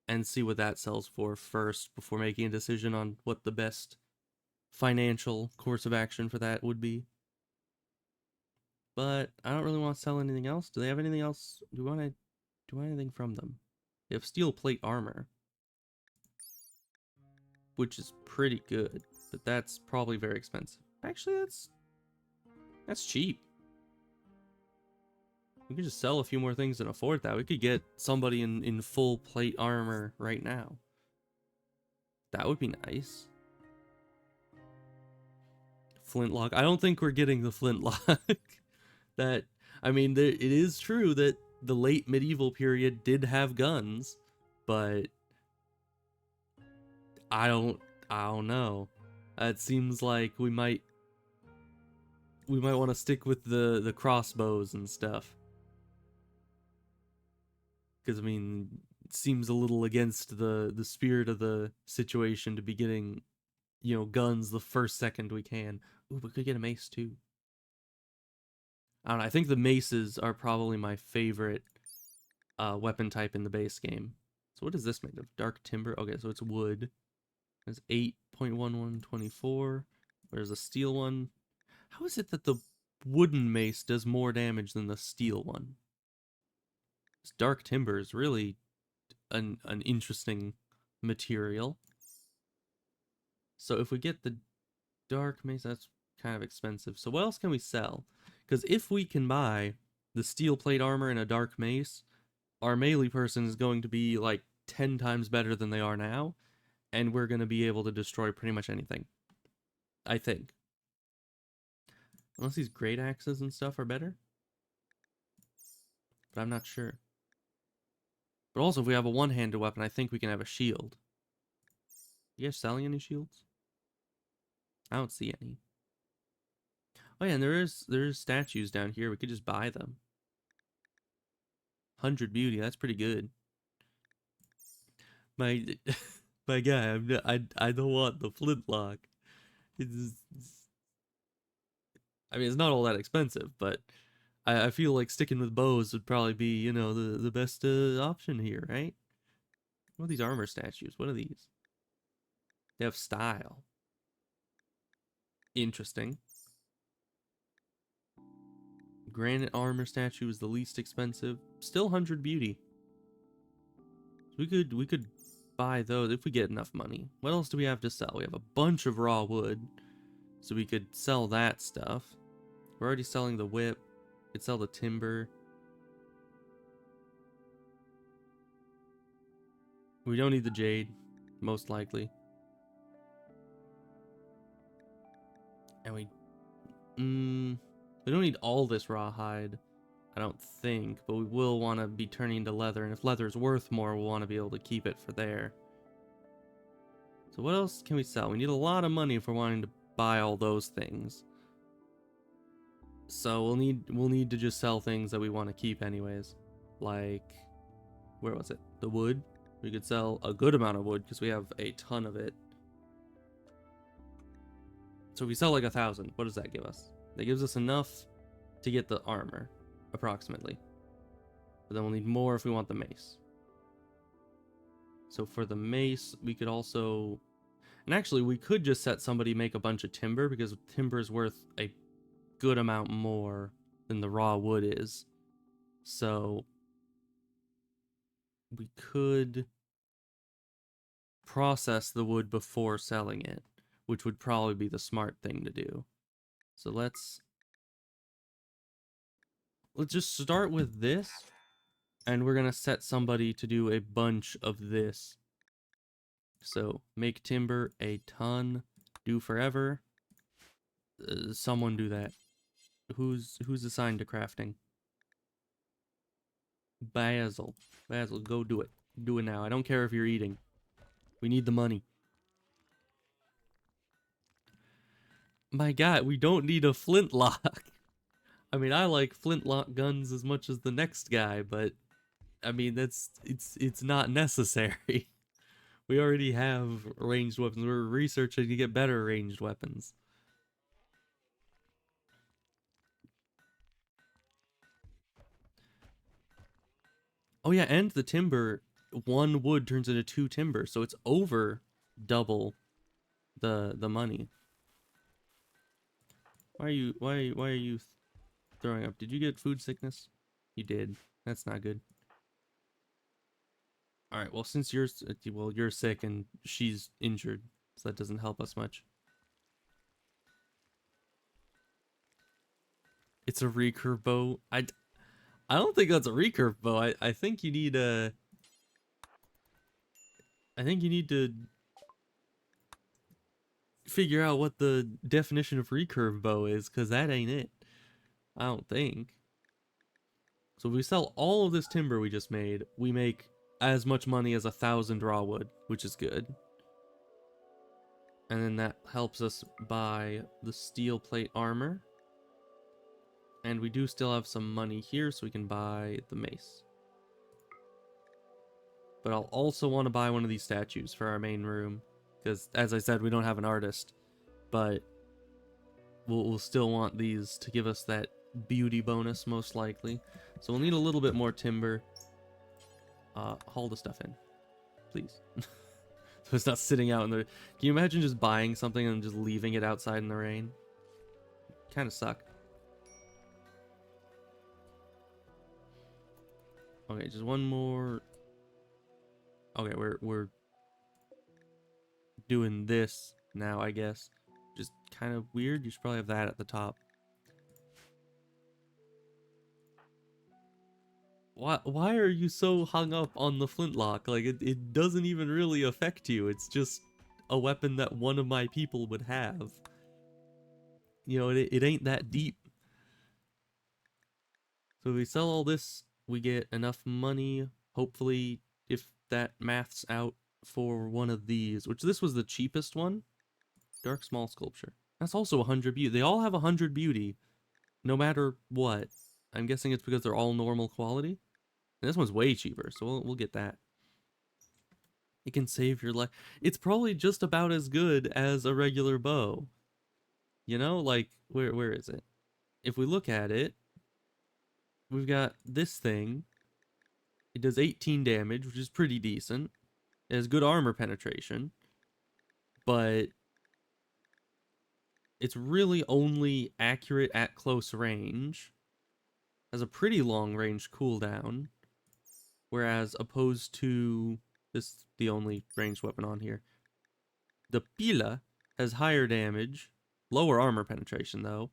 and see what that sells for first before making a decision on what the best financial course of action for that would be. But I don't really want to sell anything else. Do they have anything else? Do we want anything from them? They have steel plate armor, which is pretty good, but that's probably very expensive. Actually, that's cheap. We could just sell a few more things and afford that. We could get somebody in full plate armor right now. That would be nice. Flintlock. I don't think we're getting the flintlock. That, I mean, it is true that the late medieval period did have guns, but I don't know. It seems like we might want to stick with the crossbows and stuff. Because I mean, it seems a little against the spirit of the situation to be getting, you know, guns the first second we can. Ooh, we could get a mace too. I don't know. I think the maces are probably my favorite weapon type in the base game. So what is this made of? Dark timber. Okay, so it's wood. It's 8.1124. There's a steel one. How is it that the wooden mace does more damage than the steel one? This dark timber is really an interesting material. So if we get the dark mace, that's kind of expensive. So what else can we sell? Because if we can buy the steel plate armor and a dark mace, our melee person is going to be like 10 times better than they are now, and we're going to be able to destroy pretty much anything. I think. Unless these great axes and stuff are better. But I'm not sure. But also, if we have a one-handed weapon, I think we can have a shield. You guys selling any shields? I don't see any. Oh yeah, and there's statues down here. We could just buy them. 100 beauty, that's pretty good. My My guy, I don't want the flintlock. It's, I mean, it's not all that expensive, but I feel like sticking with bows would probably be, you know, the best option here, right? What are these armor statues? What are these? They have style. Interesting. Granite armor statue is the least expensive. Still 100 beauty. We could buy those if we get enough money. What else do we have to sell? We have a bunch of raw wood, so we could sell that stuff. We're already selling the whip. Could sell the timber. We don't need the jade, most likely. And we don't need all this rawhide, I don't think, but we will want to be turning into leather, and if leather's worth more, we'll want to be able to keep it for there. So what else can we sell? We need a lot of money if we're wanting to buy all those things. So we'll need to just sell things that we want to keep anyways. Like, where was it? The wood. We could sell a good amount of wood because we have a ton of it. So if we sell like 1,000, what does that give us? That gives us enough to get the armor, approximately. But then we'll need more if we want the mace. So for the mace, we could also... And actually, we could just set somebody make a bunch of timber, because timber is worth a good amount more than the raw wood is. So we could process the wood before selling it, which would probably be the smart thing to do. So let's just start with this, and we're gonna set somebody to do a bunch of this. So make timber a ton, do forever. Someone do that. Who's assigned to crafting? Basil, go do it. Do it now. I don't care if you're eating. We need the money. My God, we don't need a flintlock. I mean, I like flintlock guns as much as the next guy, but I mean, it's not necessary. We already have ranged weapons. We're researching to get better ranged weapons. Oh yeah, and the timber, one wood turns into 2 timber, so it's over double the money. Why are you throwing up? Did you get food sickness? You did. That's not good. All right, well, since you're sick and she's injured, so that doesn't help us much. It's a recurve bow. I don't think that's a recurve bow. I think you need a... I think you need to figure out what the definition of recurve bow is, because that ain't it. I don't think. So if we sell all of this timber we just made, we make as much money as 1,000 raw wood, which is good. And then that helps us buy the steel plate armor. And we do still have some money here, so we can buy the mace. But I'll also want to buy one of these statues for our main room, because as I said, we don't have an artist. But we'll still want these to give us that beauty bonus, most likely. So we'll need a little bit more timber. Haul the stuff in, please. So it's not sitting out in the... Can you imagine just buying something and just leaving it outside in the rain? Kind of suck. Okay, just one more. Okay, we're doing this now, I guess. Just kind of weird. You should probably have that at the top. Why are you so hung up on the flintlock? Like, it doesn't even really affect you. It's just a weapon that one of my people would have. You know, it ain't that deep. So if we sell all this, we get enough money. Hopefully, if that maths out for one of these, which this was the cheapest one. Dark small sculpture. That's also 100 beauty. They all have 100 beauty, no matter what. I'm guessing it's because they're all normal quality. And this one's way cheaper, so we'll get that. It can save your life. It's probably just about as good as a regular bow. You know, like where is it? If we look at it, we've got this thing. It does 18 damage, which is pretty decent. It has good armor penetration, but it's really only accurate at close range. Has a pretty long range cooldown, whereas opposed to this, the only ranged weapon on here, the pila has higher damage, lower armor penetration though,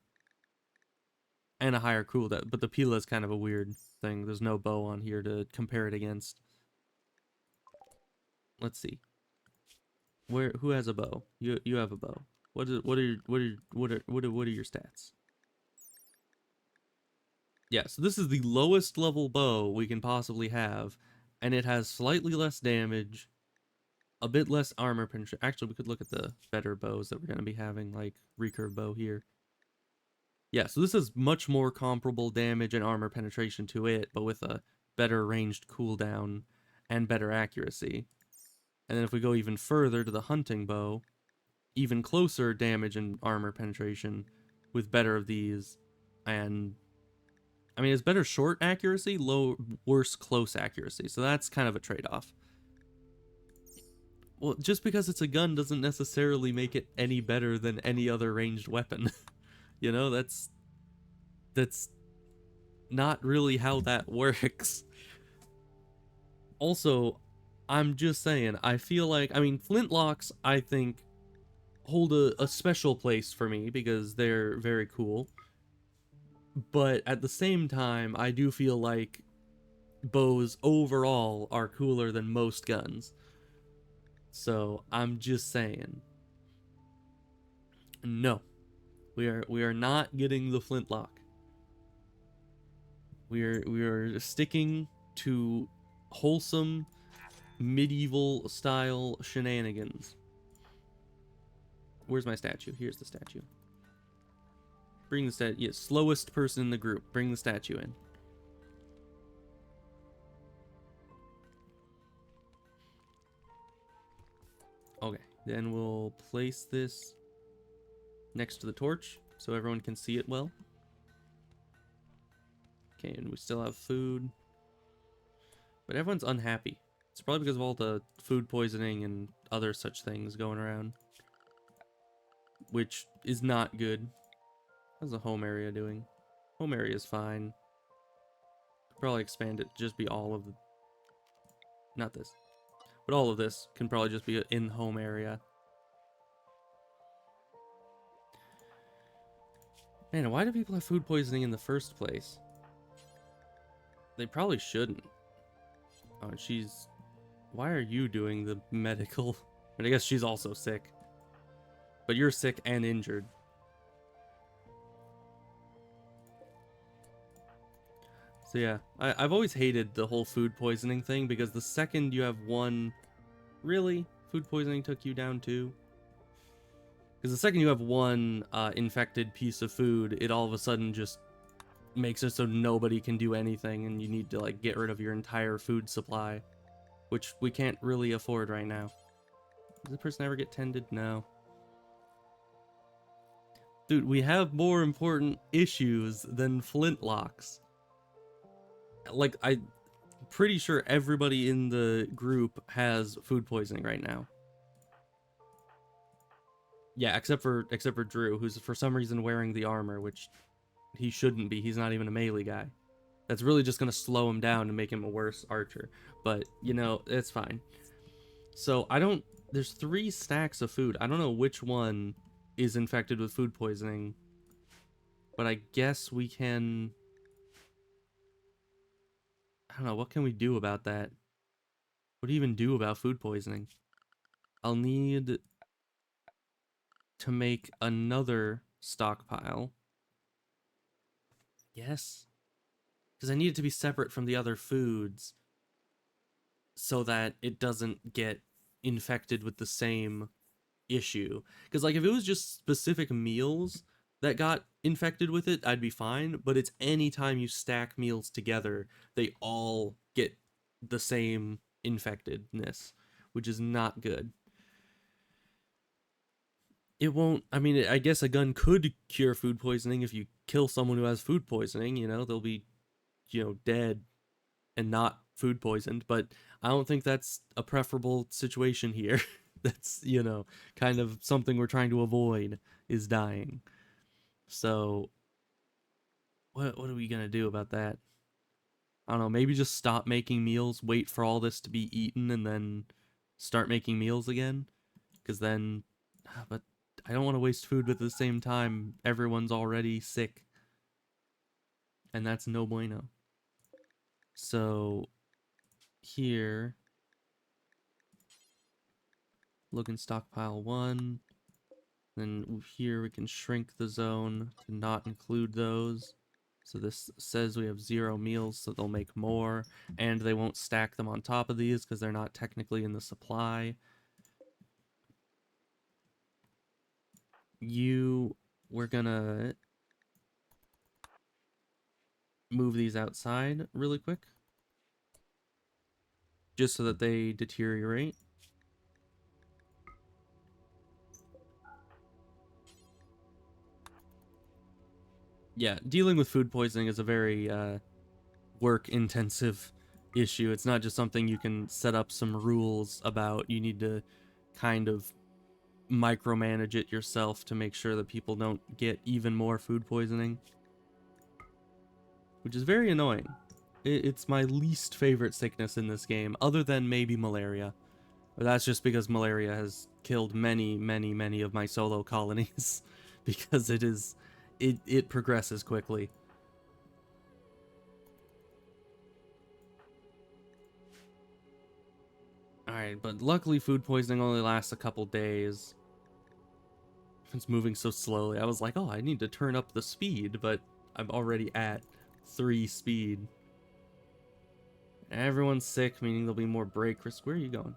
and a higher cooldown. But the pila is kind of a weird thing. There's no bow on here to compare it against. Let's see. Who has a bow? You have a bow. What are your stats? Yeah, so this is the lowest level bow we can possibly have, and it has slightly less damage, a bit less armor penetration. Actually, we could look at the better bows that we're going to be having, like recurve bow here. Yeah, so this is much more comparable damage and armor penetration to it, but with a better ranged cooldown and better accuracy. And then if we go even further to the hunting bow, even closer damage and armor penetration with better of these, and I mean, it's better short accuracy, worse close accuracy. So that's kind of a trade-off. Well, just because it's a gun doesn't necessarily make it any better than any other ranged weapon. You know, that's not really how that works. Also, I'm just saying, I feel like, I mean, flintlocks, I think, hold a special place for me because they're very cool. But at the same time, I do feel like bows overall are cooler than most guns. So I'm just saying, no, we are not getting the flintlock. We are sticking to wholesome medieval style shenanigans. Where's my statue? Here's the statue. Bring the statue. Yeah, slowest person in the group. Bring the statue in. Okay, then we'll place this next to the torch so everyone can see it well. Okay, and we still have food. But everyone's unhappy. It's probably because of all the food poisoning and other such things going around. Which is not good. How's the home area doing? Home area is fine. Could probably expand it to just be all of the... Not this. But all of this can probably just be in home area. Man, why do people have food poisoning in the first place? They probably shouldn't. Oh, and she's... Why are you doing the medical? But I guess she's also sick. But you're sick and injured. So yeah, I've always hated the whole food poisoning thing because the second you have one... Really? Food poisoning took you down too? Because the second you have one infected piece of food, it all of a sudden just makes it so nobody can do anything and you need to like get rid of your entire food supply. Which we can't really afford right now. Does the person ever get tended? No. Dude, we have more important issues than flintlocks. Like, I'm pretty sure everybody in the group has food poisoning right now. Yeah, except for Drew, who's for some reason wearing the armor, which he shouldn't be. He's not even a melee guy. That's really just gonna slow him down and make him a worse archer. But, you know, it's fine. So, there's 3 stacks of food. I don't know which one is infected with food poisoning. But I guess we can... I don't know, what can we do about that? What do you even do about food poisoning? I'll need to make another stockpile. Yes. Because I need it to be separate from the other foods so that it doesn't get infected with the same issue. Because, like, if it was just specific meals that got infected with it, I'd be fine. But it's any time you stack meals together, they all get the same infectedness. which is not good. It won't, I mean, I guess a gun could cure food poisoning if you kill someone who has food poisoning, you know, they'll be, you know, dead and not food poisoned, but I don't think that's a preferable situation here. That's, you know, kind of something we're trying to avoid is dying. So, what are we gonna do about that? I don't know, maybe just stop making meals, wait for all this to be eaten, and then start making meals again? Because then, but I don't want to waste food, but at the same time, everyone's already sick. And that's no bueno. So, here, look in stockpile 1. Then here we can shrink the zone to not include those. So this says we have 0 meals, so they'll make more, and they won't stack them on top of these because they're not technically in the supply. We're gonna move these outside really quick, just so that they deteriorate. Yeah, dealing with food poisoning is a very work-intensive issue. It's not just something you can set up some rules about. You need to kind of micromanage it yourself to make sure that people don't get even more food poisoning, which is very annoying. It's my least favorite sickness in this game, other than maybe malaria. But that's just because malaria has killed many, many, many of my solo colonies, because it progresses quickly. Alright, but luckily food poisoning only lasts a couple days. It's moving so slowly. I was like, oh, I need to turn up the speed, but I'm already at 3 speed. Everyone's sick, meaning there'll be more break risk. Where are you going?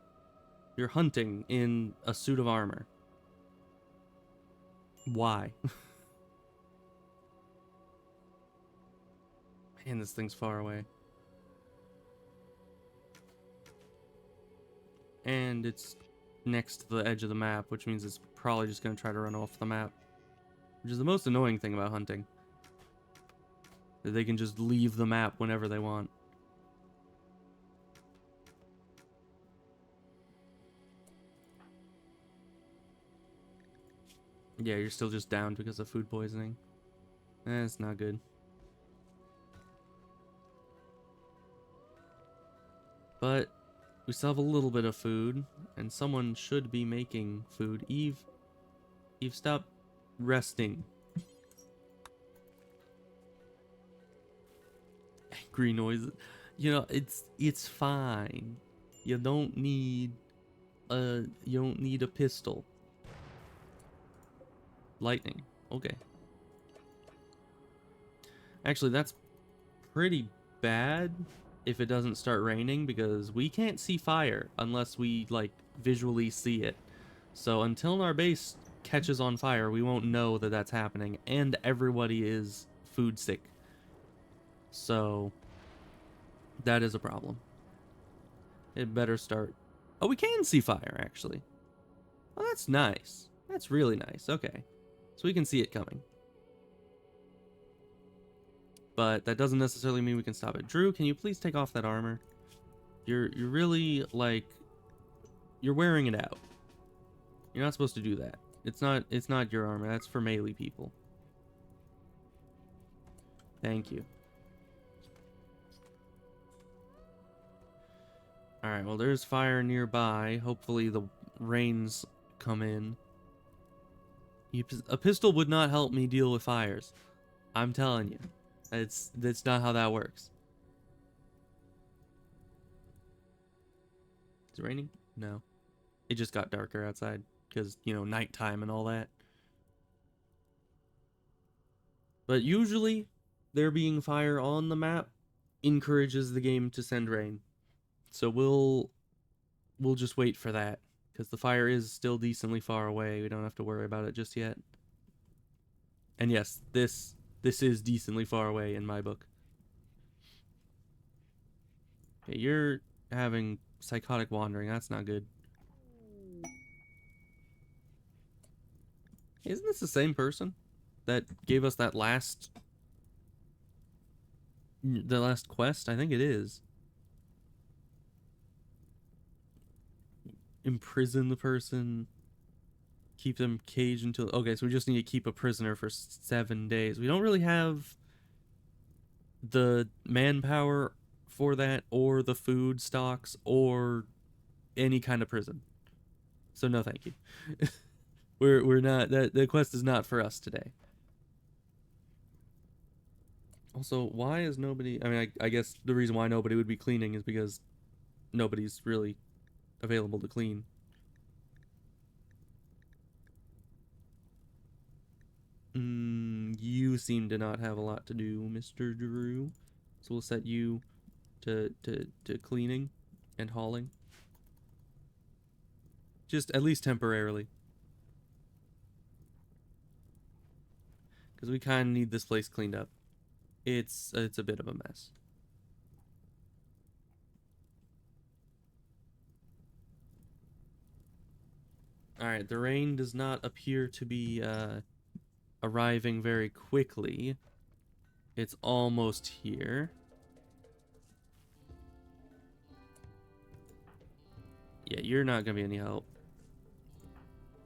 You're hunting in a suit of armor. Why? Man, this thing's far away. And it's next to the edge of the map, which means it's probably just going to try to run off the map. Which is the most annoying thing about hunting. That they can just leave the map whenever they want. Yeah, you're still just down because of food poisoning. It's not good. But we still have a little bit of food, and someone should be making food. Eve, stop resting. Angry noises. You know, it's fine. You don't need a pistol. Lightning. Okay. Actually, that's pretty bad if it doesn't start raining, because we can't see fire unless we, like, visually see it. So until our base catches on fire, we won't know that that's happening, and everybody is food sick. So that is a problem. It better start. Oh, we can see fire, actually. Oh, that's nice. That's really nice. Okay. So we can see it coming. But that doesn't necessarily mean we can stop it. Drew, can you please take off that armor? You're really, like, you're wearing it out. You're not supposed to do that. It's not your armor. That's for melee people. Thank you. Alright, well, there's fire nearby. Hopefully the rains come in. A pistol would not help me deal with fires. I'm telling you. That's not how that works. Is it raining? No. It just got darker outside because, you know, nighttime and all that. But usually, there being fire on the map encourages the game to send rain. So we'll just wait for that, because the fire is still decently far away. We don't have to worry about it just yet. And yes, this is decently far away in my book. Okay, you're having psychotic wandering. That's not good. Isn't this the same person that gave us that the last quest? I think it is. Imprison the person. Keep them caged until... Okay, so we just need to keep a prisoner for 7 days. We don't really have the manpower for that, or the food stocks, or any kind of prison. So no thank you. we're not... The quest is not for us today. Also, why is nobody... I mean, I guess the reason why nobody would be cleaning is because nobody's really available to clean. You seem to not have a lot to do, Mr. Drew. So we'll set you to cleaning and hauling. Just at least temporarily. Because we kind of need this place cleaned up. It's a bit of a mess. Alright, the rain does not appear to be arriving very quickly. It's almost here. Yeah, you're not gonna be any help.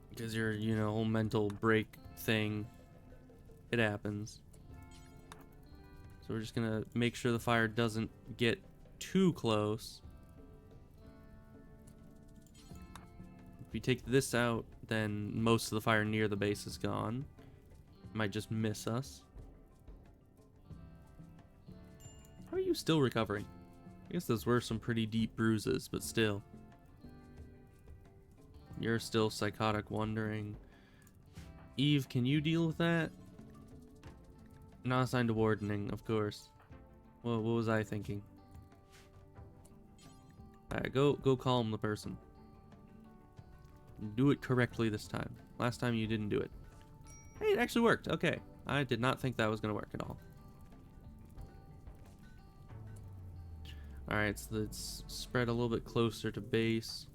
Because your, you know, whole mental break thing, it happens. So we're just gonna make sure the fire doesn't get too close. If we take this out, then most of the fire near the base is gone. Might just miss us. How are you still recovering? I guess those were some pretty deep bruises, but still. You're still psychotic wandering. Eve, can you deal with that? Not assigned to wardening, of course. Well, what was I thinking? Alright, go calm the person. Do it correctly this time. Last time you didn't do it. Hey, it actually worked. Okay. I did not think that was going to work at all. Alright, so let's spread a little bit closer to base.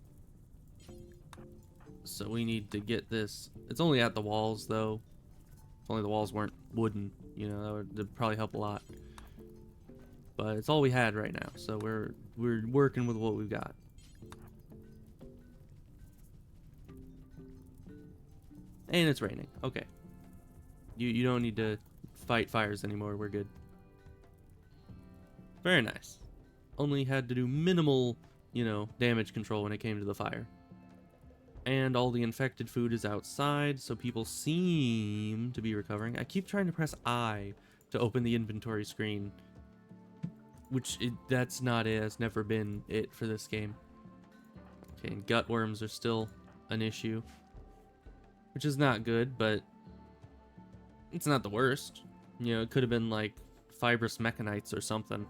So we need to get this. It's only at the walls, though. If only the walls weren't wooden. You know, that'd probably help a lot. But it's all we had right now, so we're working with what we've got. And it's raining. Okay. You don't need to fight fires anymore. We're good. Very nice. Only had to do minimal, you know, damage control when it came to the fire. And all the infected food is outside, so people seem to be recovering. I keep trying to press I to open the inventory screen. Which, that's not it. It's never been it for this game. Okay, and gut worms are still an issue. Which is not good, but it's not the worst. You know, it could have been like fibrous mechanites or something.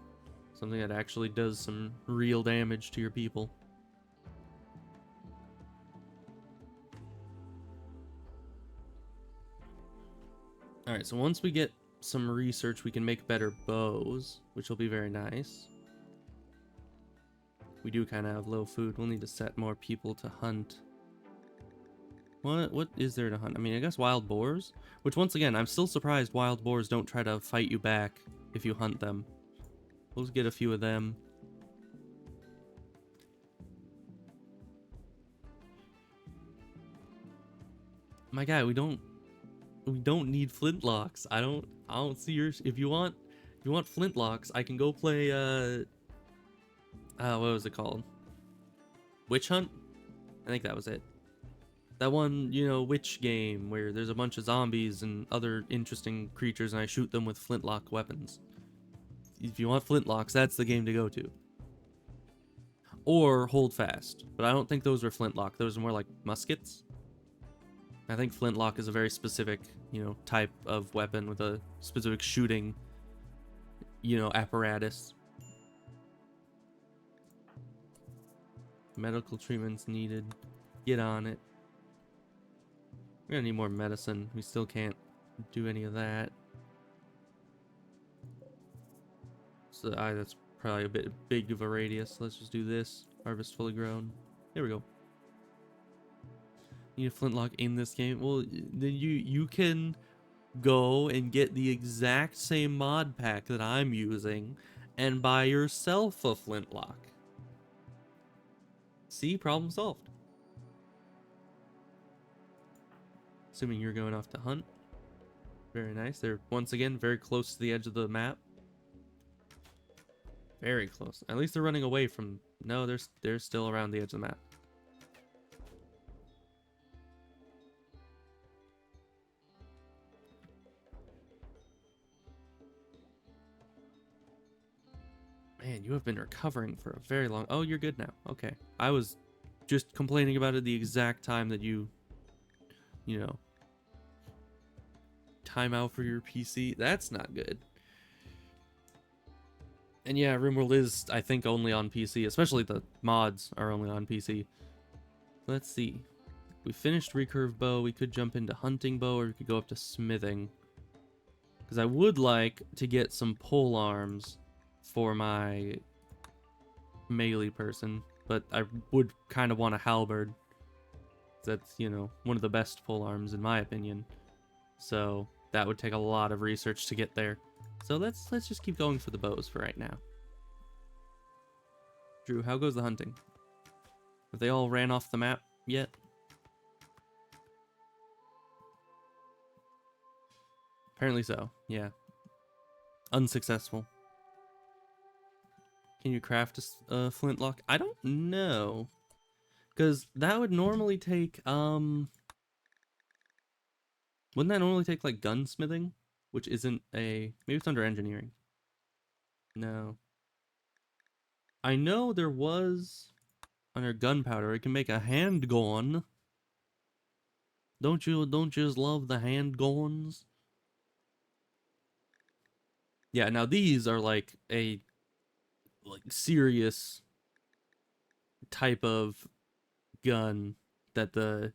Something that actually does some real damage to your people. Alright, so once we get some research, we can make better bows, which will be very nice. We do kind of have low food. We'll need to set more people to hunt. What is there to hunt? I mean, I guess wild boars? Which, once again, I'm still surprised wild boars don't try to fight you back if you hunt them. We'll just get a few of them. My guy, we don't need flintlocks. I don't see your... If you want flintlocks, I can go play, what was it called? Witch Hunt? I think that was it. That one, you know, witch game where there's a bunch of zombies and other interesting creatures and I shoot them with flintlock weapons. If you want flintlocks, that's the game to go to. Or Hold Fast. But I don't think those were flintlock. Those are more like muskets. I think flintlock is a very specific, you know, type of weapon with a specific shooting, you know, apparatus. Medical treatments needed. Get on it. We're gonna need more medicine. We still can't do any of that. So that's probably a bit big of a radius. Let's just do this. Harvest fully grown. There we go. Need a flintlock in this game? Well, then you can go and get the exact same mod pack that I'm using and buy yourself a flintlock. See, problem solved. Assuming you're going off to hunt. Very nice. They're once again very close to the edge of the map. Very close. At least they're running away from... No, they're still around the edge of the map. Man, you have been recovering for a very long... Oh, you're good now. Okay. I was just complaining about it the exact time that you know, time out for your PC. That's not good. And yeah, Rimworld is, I think, only on PC. Especially the mods are only on PC. Let's see. We finished recurve bow. We could jump into hunting bow, or we could go up to smithing. Because I would like to get some pole arms for my melee person. But I would kind of want a halberd. That's, you know, one of the best pole arms in my opinion. So that would take a lot of research to get there. So let's just keep going for the bows for right now. Drew, how goes the hunting? Have they all ran off the map yet? Apparently so, yeah. Unsuccessful. Can you craft a flintlock? I don't know. Because that would normally take, wouldn't that normally take, like, gunsmithing? Which isn't a... Maybe it's under engineering. No. I know there was under gunpowder. It can make a handgun. Don't you just love the handguns? Yeah, now these are like a serious type of gun that the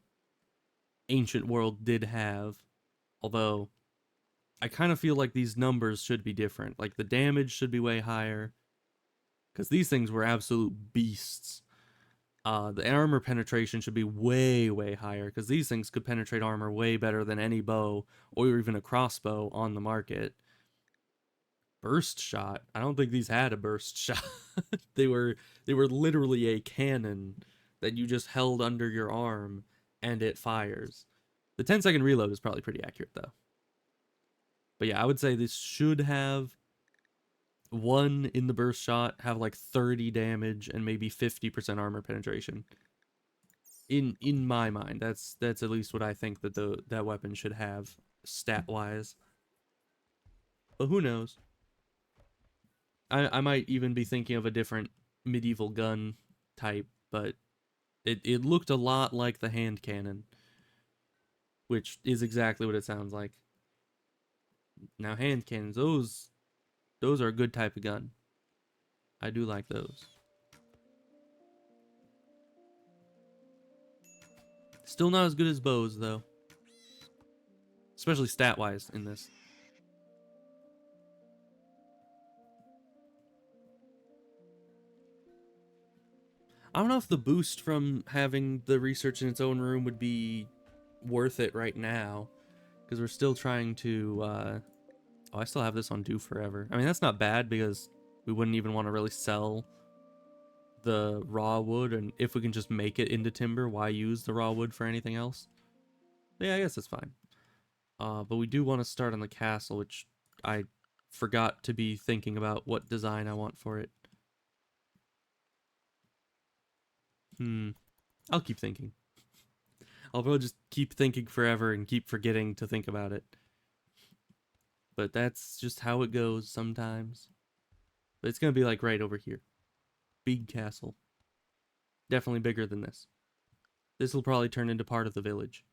ancient world did have. Although I kind of feel like these numbers should be different. Like the damage should be way higher. Because these things were absolute beasts. The armor penetration should be way, way higher. Because these things could penetrate armor way better than any bow or even a crossbow on the market. Burst shot? I don't think these had a burst shot. they were literally a cannon that you just held under your arm and it fires. The 10-second reload is probably pretty accurate though. But yeah, I would say this should have one in the burst shot, have like 30 damage and maybe 50% armor penetration. In my mind, that's at least what I think that that weapon should have stat wise. But who knows? I might even be thinking of a different medieval gun type, but it looked a lot like the hand cannon, which is exactly what it sounds like. Now hand cannons, those are a good type of gun. I do like those. Still not as good as bows though, especially stat wise in this. I don't know if the boost from having the research in its own room would be worth it right now, because we're still trying to, oh, I still have this on do forever. I mean, that's not bad, because we wouldn't even want to really sell the raw wood, and if we can just make it into timber, why use the raw wood for anything else? But yeah, I guess it's fine. But we do want to start on the castle, which I forgot to be thinking about what design I want for it. I'll keep thinking. I'll probably just keep thinking forever and keep forgetting to think about it. But that's just how it goes sometimes. But it's gonna be like right over here. Big castle. Definitely bigger than this. This will probably turn into part of the village.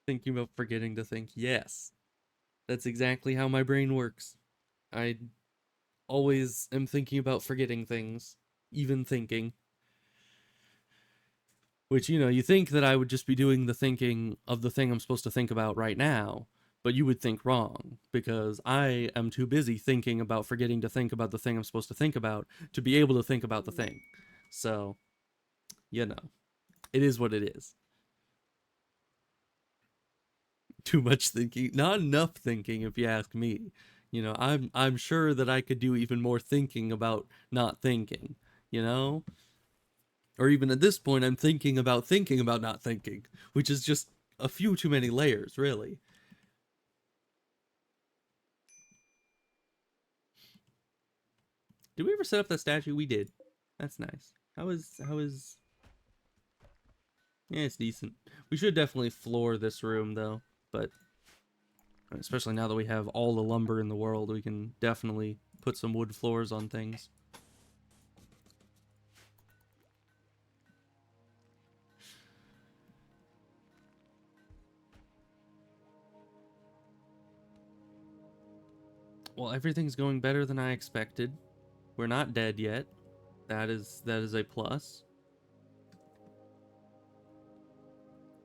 Thinking about forgetting to think. Yes. That's exactly how my brain works. I always am thinking about forgetting things. Even thinking. Which, you know, you think that I would just be doing the thinking of the thing I'm supposed to think about right now, but you would think wrong, because I am too busy thinking about forgetting to think about the thing I'm supposed to think about to be able to think about the thing. So, you know, it is what it is. Too much thinking, not enough thinking, if you ask me. You know, I'm sure that I could do even more thinking about not thinking, you know? Or even at this point, I'm thinking about not thinking, which is just a few too many layers, really. Did we ever set up that statue? We did. That's nice. How is yeah, it's decent. We should definitely floor this room though, but especially now that we have all the lumber in the world, we can definitely put some wood floors on things. Well, everything's going better than I expected. We're not dead yet. That is a plus.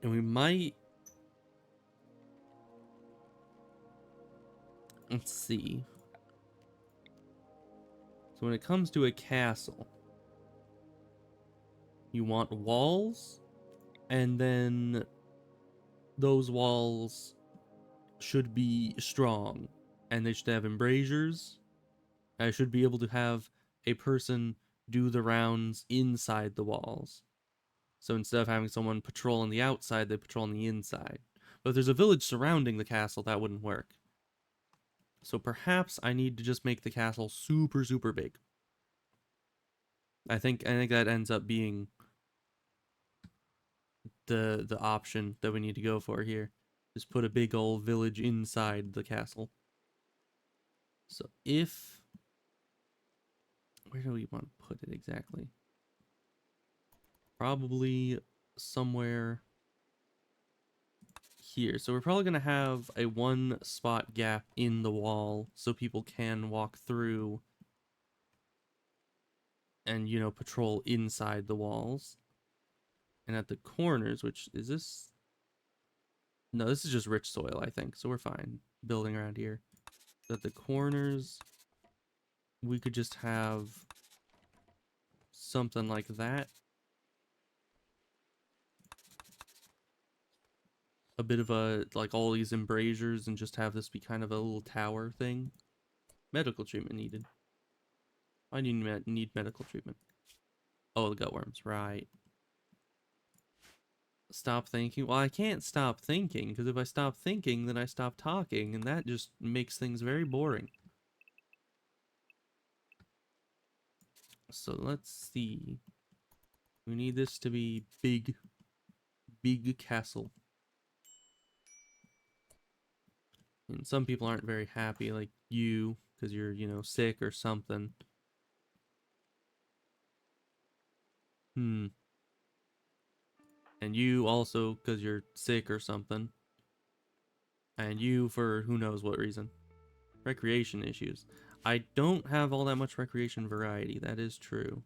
And we might, let's see. So when it comes to a castle, you want walls, and then those walls should be strong, and they should have embrasures. I should be able to have a person do the rounds inside the walls. So instead of having someone patrol on the outside, they patrol on the inside. But if there's a village surrounding the castle, that wouldn't work. So perhaps I need to just make the castle super, super big. I think that ends up being the option that we need to go for here. Just put a big old village inside the castle. So if, where do we want to put it exactly? Probably somewhere here. So we're probably going to have a one spot gap in the wall so people can walk through and, you know, patrol inside the walls. And at the corners, which is this? No, this is just rich soil, I think. So we're fine building around here. At the corners, we could just have something like that. A bit of a, like all these embrasures, and just have this be kind of a little tower thing. Medical treatment needed. I need medical treatment. Oh, the gutworms, right. Stop thinking. Well, I can't stop thinking, because if I stop thinking, then I stop talking, and that just makes things very boring. So let's see. We need this to be big, big castle. And some people aren't very happy, like you, because you're, you know, sick or something. And you also, because you're sick or something. And you for who knows what reason. Recreation issues. I don't have all that much recreation variety, that is true.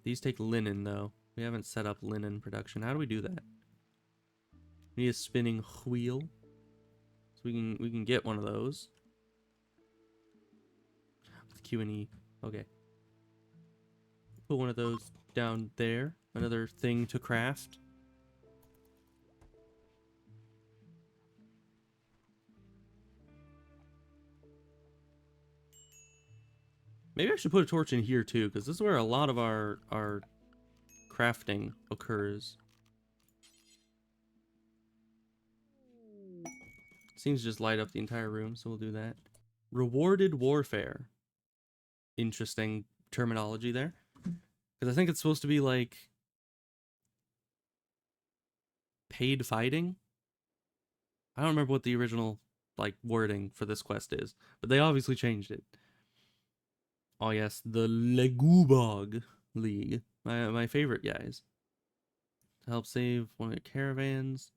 These take linen, though. We haven't set up linen production. How do we do that? We need a spinning wheel. So we can get one of those. With Q and E. Okay. Put one of those down there. Another thing to craft. Maybe I should put a torch in here too, because this is where a lot of our crafting occurs. Seems to just light up the entire room, so we'll do that. Rewarded warfare. Interesting terminology there. Because I think it's supposed to be like paid fighting. I don't remember what the original like wording for this quest is, but they obviously changed it. Oh yes, the Legubog League. My favorite guys. To help save one of your caravans.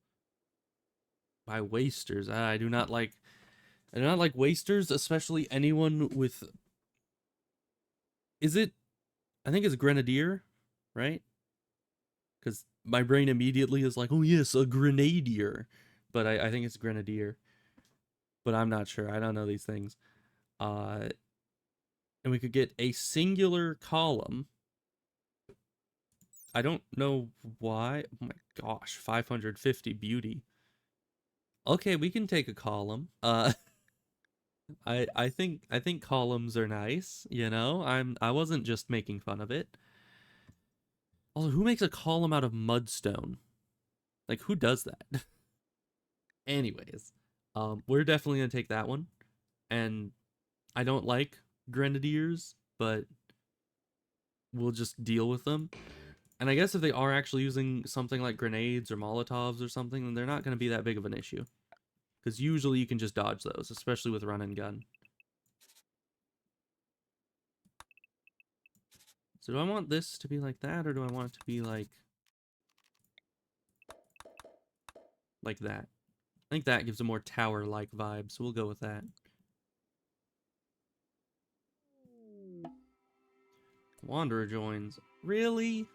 By wasters. I do not like wasters, especially anyone with, is it, I think it's grenadier, right? because my brain immediately is like, oh yes, a grenadier, but I think it's grenadier, but I'm not sure. I don't know these things. And we could get a singular column. I don't know why. Oh my gosh, 550 beauty. Okay, we can take a column. I think columns are nice, you know? I wasn't just making fun of it. Also, who makes a column out of mudstone? Like, who does that? Anyways, we're definitely gonna take that one. And I don't like grenadiers, but we'll just deal with them. And I guess if they are actually using something like grenades or Molotovs or something, then they're not gonna be that big of an issue. Because usually you can just dodge those, especially with run and gun. So do I want this to be like that, or do I want it to be like that? I think that gives a more tower-like vibe, so we'll go with that. Wanderer joins. Really?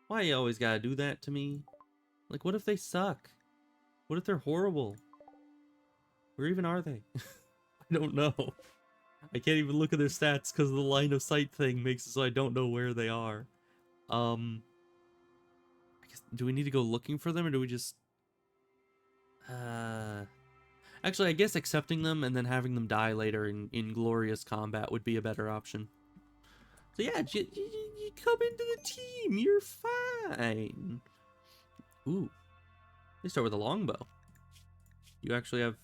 Why you always gotta do that to me? Like, what if they suck? What if they're horrible? Where even are they? I don't know. I can't even look at their stats because the line of sight thing makes it so I don't know where they are. I guess, do we need to go looking for them, or do we just... Actually, I guess accepting them and then having them die later in glorious combat would be a better option. So yeah, you come into the team. You're fine. Ooh. They start with a longbow. You actually have...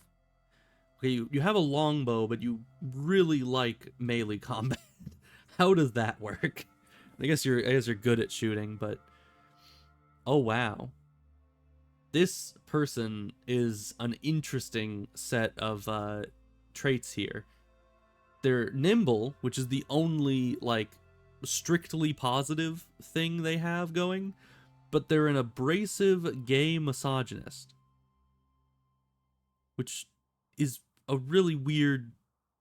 Okay, you have a longbow, but you really like melee combat. How does that work? I guess you're good at shooting, but... Oh, wow. This person is an interesting set of traits here. They're nimble, which is the only, like, strictly positive thing they have going, but they're an abrasive gay misogynist, which is a really weird,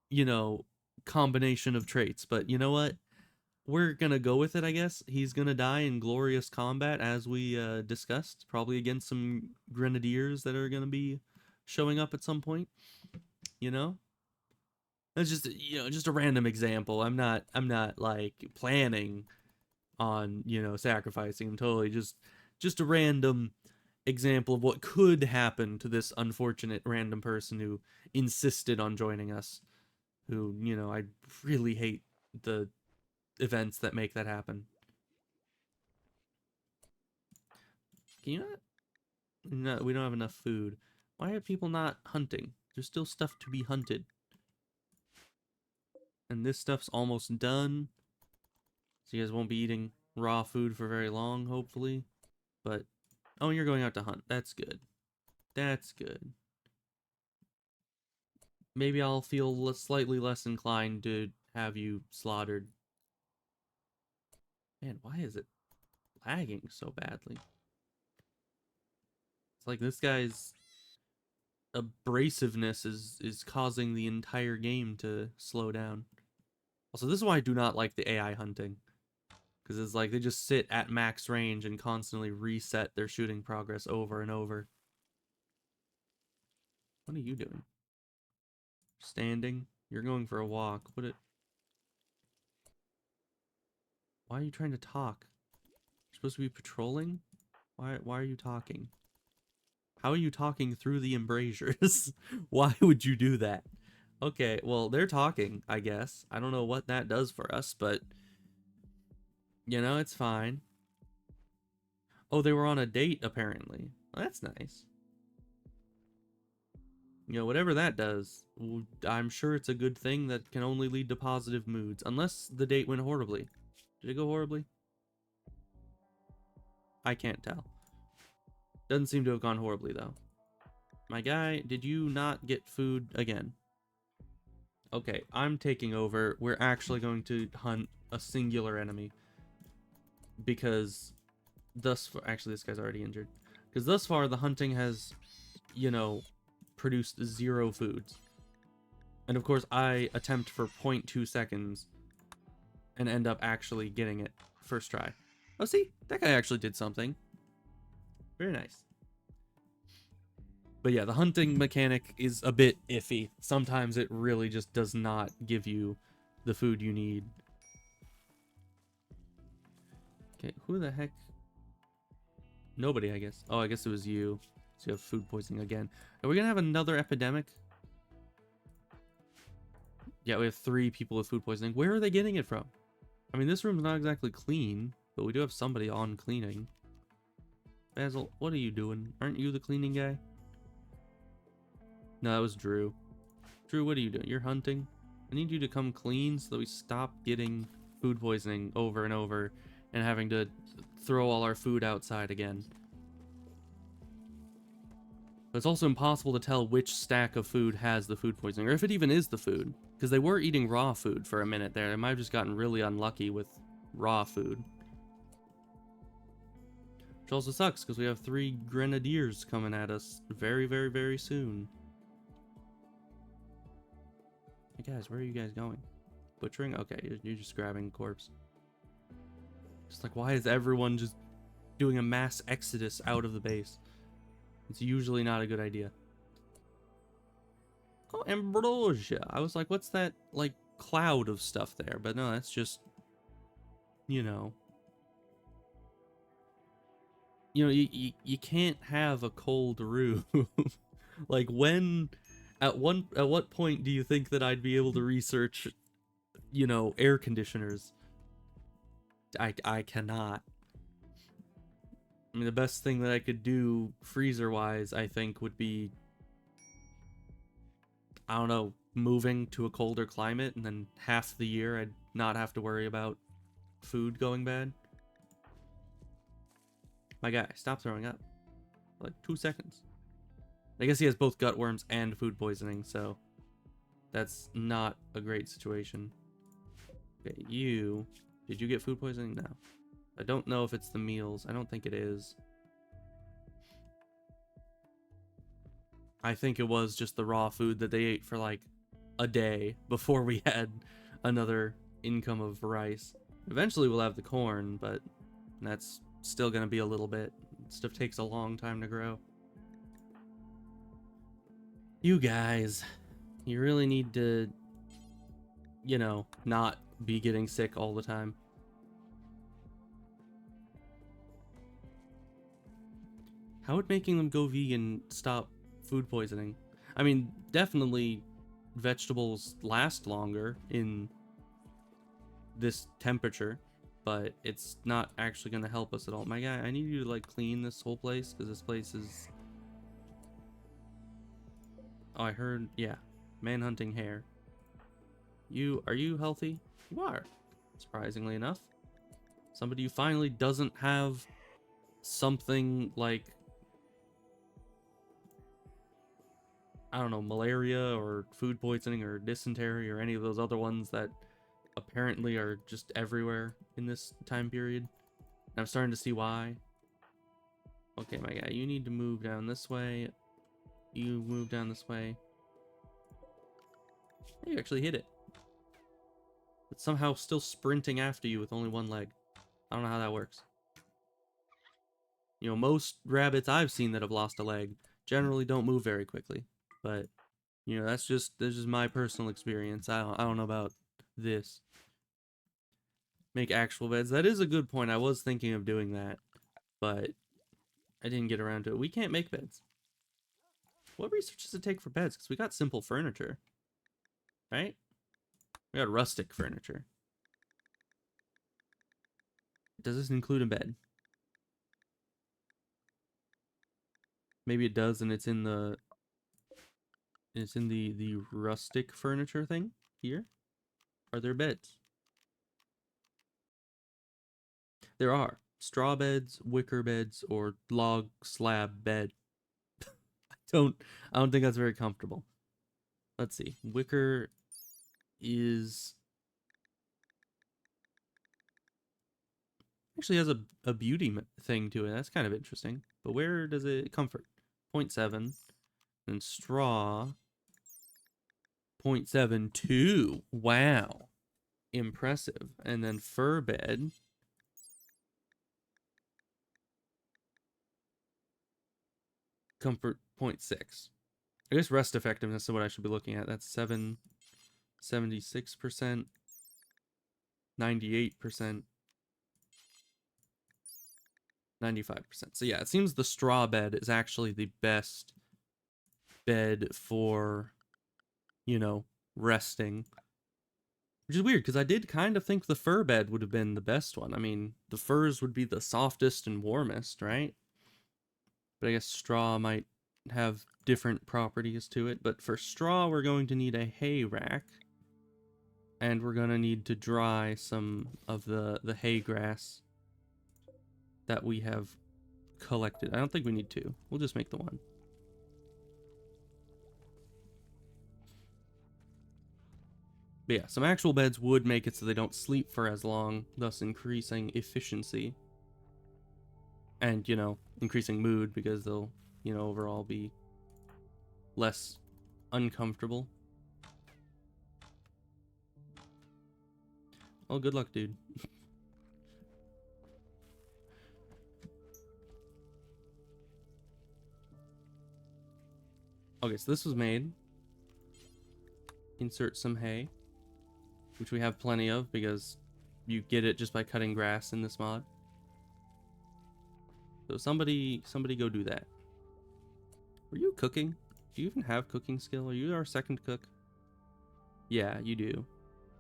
you know, combination of traits. But you know what? We're gonna go with it, I guess. He's gonna die in glorious combat, as we discussed, probably against some grenadiers that are gonna be showing up at some point. You know, that's just, you know, just a random example. I'm not like planning on, you know, sacrificing him totally. Just a random example of what could happen to this unfortunate random person who insisted on joining us. Who, you know, I really hate the events that make that happen. Can you not? No, we don't have enough food. Why are people not hunting? There's still stuff to be hunted. And this stuff's almost done. So you guys won't be eating raw food for very long, hopefully. But, oh, you're going out to hunt. That's good. That's good. Maybe I'll feel slightly less inclined to have you slaughtered. Man, why is it lagging so badly? It's like this guy's abrasiveness is causing the entire game to slow down. Also, this is why I do not like the AI hunting. Because it's like they just sit at max range and constantly reset their shooting progress over and over. What are you doing? Standing? You're going for a walk. Why are you trying to talk? You're supposed to be patrolling? Why are you talking? How are you talking through the embrasures? Why would you do that? Okay, well, they're talking, I guess. I don't know what that does for us, but... You know, it's fine. Oh, they were on a date, apparently. Well, that's nice. You know, whatever that does, I'm sure it's a good thing that can only lead to positive moods. Unless the date went horribly. Did it go horribly? I can't tell. Doesn't seem to have gone horribly, though. My guy, did you not get food again? Okay, I'm taking over. We're actually going to hunt a singular enemy. Because thus far... Actually, this guy's already injured. Because thus far, the hunting has, you know, produced 0 foods. And of course, I attempt for 0.2 seconds and end up actually getting it first try. Oh, see? That guy actually did something. Very nice. But yeah, the hunting mechanic is a bit iffy. Sometimes it really just does not give you the food you need. Okay, who the heck? Nobody, I guess. Oh, I guess it was you. So you have food poisoning again. Are we gonna have another epidemic? Yeah, we have 3 people with food poisoning. Where are they getting it from? I mean, this room's not exactly clean, but we do have somebody on cleaning. Basil, what are you doing? Aren't you the cleaning guy? No, that was Drew. Drew, what are you doing? You're hunting? I need you to come clean so that we stop getting food poisoning over and over and having to throw all our food outside again. But it's also impossible to tell which stack of food has the food poisoning, or if it even is the food. Because they were eating raw food for a minute there. They might have just gotten really unlucky with raw food. Which also sucks, because we have 3 grenadiers coming at us very, very, very soon. Hey guys, where are you guys going? Butchering? Okay, you're just grabbing a corpse. Just like, why is everyone just doing a mass exodus out of the base? It's usually not a good idea. Oh, ambrosia. I was like, what's that, like, cloud of stuff there? But no, that's just, you know. You can't have a cold room. Like, when, at what point do you think that I'd be able to research, you know, air conditioners? I cannot. I mean, the best thing that I could do freezer-wise, I think, would be, I don't know, moving to a colder climate, and then half the year I'd not have to worry about food going bad. My guy, stop throwing up. Like, 2 seconds. I guess he has both gut worms and food poisoning, so that's not a great situation. Okay, you... Did you get food poisoning? No. I don't know if it's the meals. I don't think it is. I think it was just the raw food that they ate for like a day before we had another income of rice. Eventually we'll have the corn, but that's still going to be a little bit. Stuff takes a long time to grow. You guys, you really need to, you know, not be getting sick all the time. How would making them go vegan stop food poisoning? I mean, definitely vegetables last longer in this temperature, but it's not actually going to help us at all. My guy, I need you to like clean this whole place, because this place is... Oh, I heard, yeah, manhunting hair. Are you healthy? You are, surprisingly enough. Somebody who finally doesn't have something like, I don't know, malaria or food poisoning or dysentery or any of those other ones that apparently are just everywhere in this time period. And I'm starting to see why. Okay, my guy, you need to move down this way. You move down this way. You actually hit it. It's somehow still sprinting after you with only 1 leg. I don't know how that works. You know, most rabbits I've seen that have lost a leg generally don't move very quickly. But, you know, that's just my personal experience. I don't know about this. Make actual beds. That is a good point. I was thinking of doing that, but I didn't get around to it. We can't make beds. What research does it take for beds? Because we got simple furniture, right? We got rustic furniture. Does this include a bed? Maybe it does, and it's in the rustic furniture thing here. Are there beds? There are straw beds, wicker beds, or log slab bed. I don't think that's very comfortable. Let's see. Wicker is actually has a beauty thing to it. That's kind of interesting. But where does it comfort? 0.7. And straw 0.72. Wow. Impressive. And then fur bed comfort 0.6. I guess rest effectiveness is what I should be looking at. That's 76%, 98%, 95%. So yeah, it seems the straw bed is actually the best bed for, you know, resting. Which is weird, because I did kind of think the fur bed would have been the best one. I mean, the furs would be the softest and warmest, right? But I guess straw might have different properties to it. But for straw, we're going to need a hay rack. And we're going to need to dry some of the hay grass that we have collected. I don't think we need two. We'll just make the one. But yeah, some actual beds would make it so they don't sleep for as long, thus increasing efficiency. And, you know, increasing mood because they'll, you know, overall be less uncomfortable. Oh, good luck, dude. Okay, so this was made. Insert some hay, which we have plenty of because you get it just by cutting grass in this mod. So somebody go do that. Were you cooking? Do you even have cooking skill? Are you our second cook? Yeah, you do.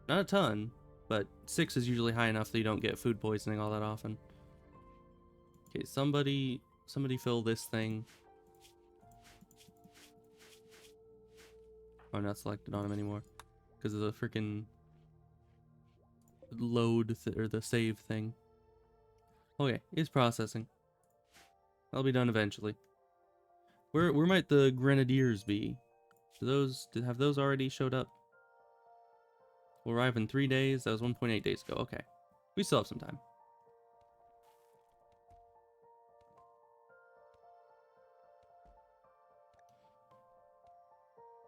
Not a ton, but 6 is usually high enough that you don't get food poisoning all that often. Okay, somebody fill this thing. Oh, I'm not selected on him anymore because of the freaking load or the save thing. Okay, it's processing. That'll be done eventually. Where might the grenadiers be? Have those already showed up? We'll arrive in 3 days. That was 1.8 days ago. Okay, we still have some time.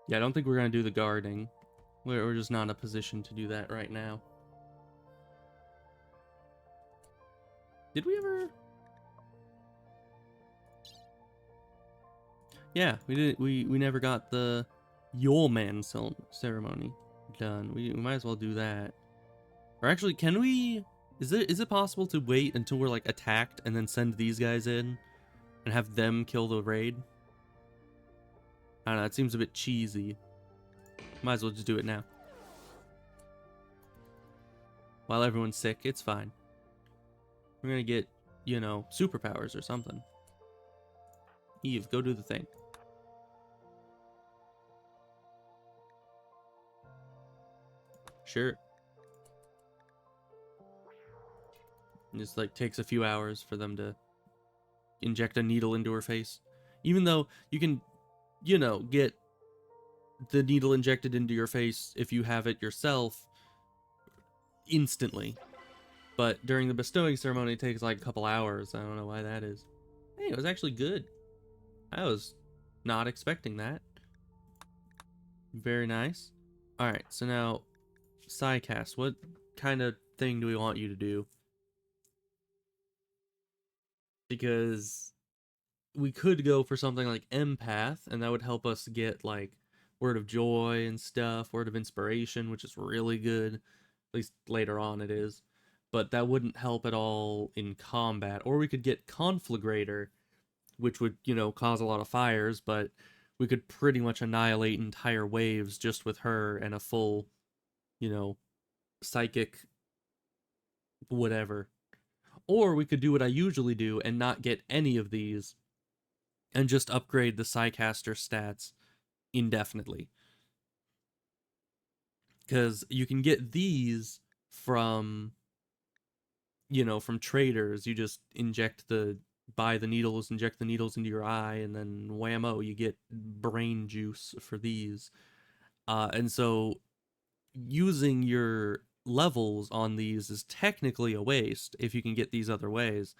Yeah, I don't think we're gonna do the guarding. We're just not in a position to do that right now. Did we ever? Yeah, we did. We never got the Yulman ceremony done. We might as well do that. Or actually, can we? Is it possible to wait until we're like attacked and then send these guys in and have them kill the raid? I don't know. It seems a bit cheesy. Might as well just do it now. While everyone's sick, it's fine. We're gonna get, you know, superpowers or something. Eve, go do the thing. Sure. It just like takes a few hours for them to inject a needle into her face. Even though you can, you know, get the needle injected into your face if you have it yourself instantly. But during the bestowing ceremony, it takes like a couple hours. I don't know why that is. Hey, it was actually good. I was not expecting that. Very nice. Alright, so now, Psycast, what kind of thing do we want you to do? Because we could go for something like Empath, and that would help us get like Word of Joy and stuff, Word of Inspiration, which is really good. At least later on it is. But that wouldn't help at all in combat. Or we could get Conflagrator, which would, you know, cause a lot of fires, but we could pretty much annihilate entire waves just with her and a full, you know, psychic whatever. Or we could do what I usually do and not get any of these and just upgrade the Psycaster stats indefinitely. Because you can get these from, you know, from traders. You just buy the needles, inject the needles into your eye, and then whammo, you get brain juice for these. And so using your levels on these is technically a waste if you can get these other ways,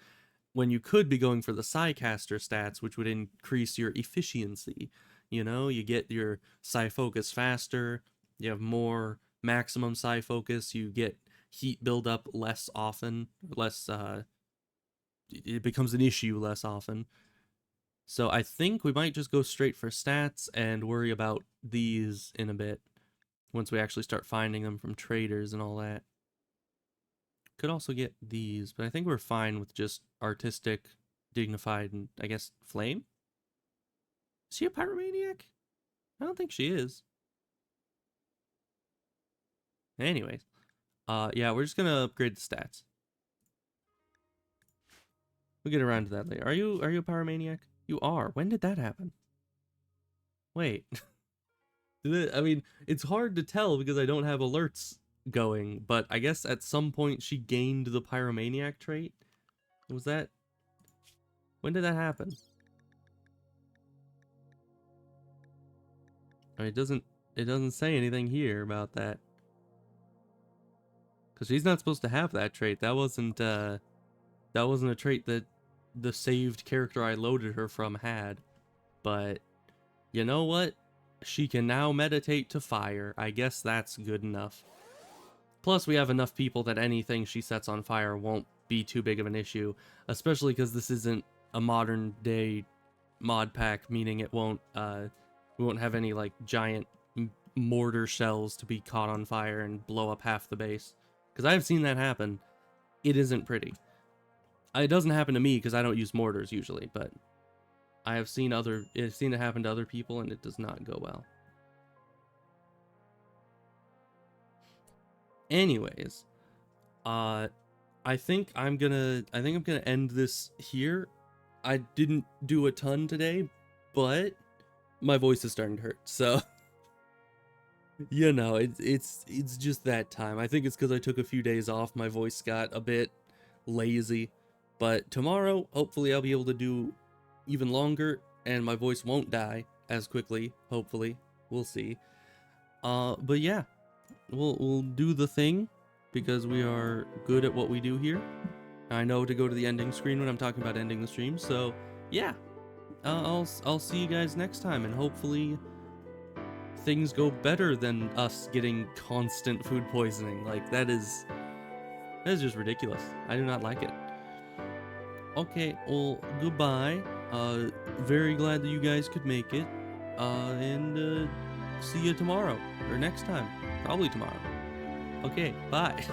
when you could be going for the Psycaster stats, which would increase your efficiency. You know, you get your Psy Focus faster, you have more maximum Psy Focus, you get heat buildup less often, it becomes an issue less often. So I think we might just go straight for stats and worry about these in a bit once we actually start finding them from traders and all that. Could also get these, but I think we're fine with just artistic, dignified, and I guess flame? Is she a pyromaniac? I don't think she is. Anyways, yeah, we're just gonna upgrade the stats. We'll get around to that later. Are you a pyromaniac? You are. When did that happen? Wait. I mean, it's hard to tell because I don't have alerts going, but I guess at some point she gained the pyromaniac trait. Was that... When did that happen? I mean, it doesn't say anything here about that. Cuz she's not supposed to have that trait. That wasn't a trait that the saved character I loaded her from had. But you know what? She can now meditate to fire. I guess that's good enough. Plus, we have enough people that anything she sets on fire won't be too big of an issue, especially because this isn't a modern day mod pack, meaning it won't we won't have any like giant mortar shells to be caught on fire and blow up half the base. Because I've seen that happen. It isn't pretty. It doesn't happen to me because I don't use mortars usually, but I've seen it happen to other people and it does not go well. Anyways, I think I'm gonna end this here. I didn't do a ton today, but my voice is starting to hurt, so you know, it's just that time. I think it's because I took a few days off. My voice got a bit lazy, but tomorrow hopefully I'll be able to do even longer and my voice won't die as quickly. Hopefully, we'll see. But yeah, we'll do the thing because we are good at what we do here. I know to go to the ending screen when I'm talking about ending the stream. So yeah, I'll see you guys next time, and hopefully things go better than us getting constant food poisoning. Like that is just ridiculous. I do not like it. Okay, well, goodbye. Very glad that you guys could make it. And see you tomorrow or next time. Probably tomorrow. Okay, bye.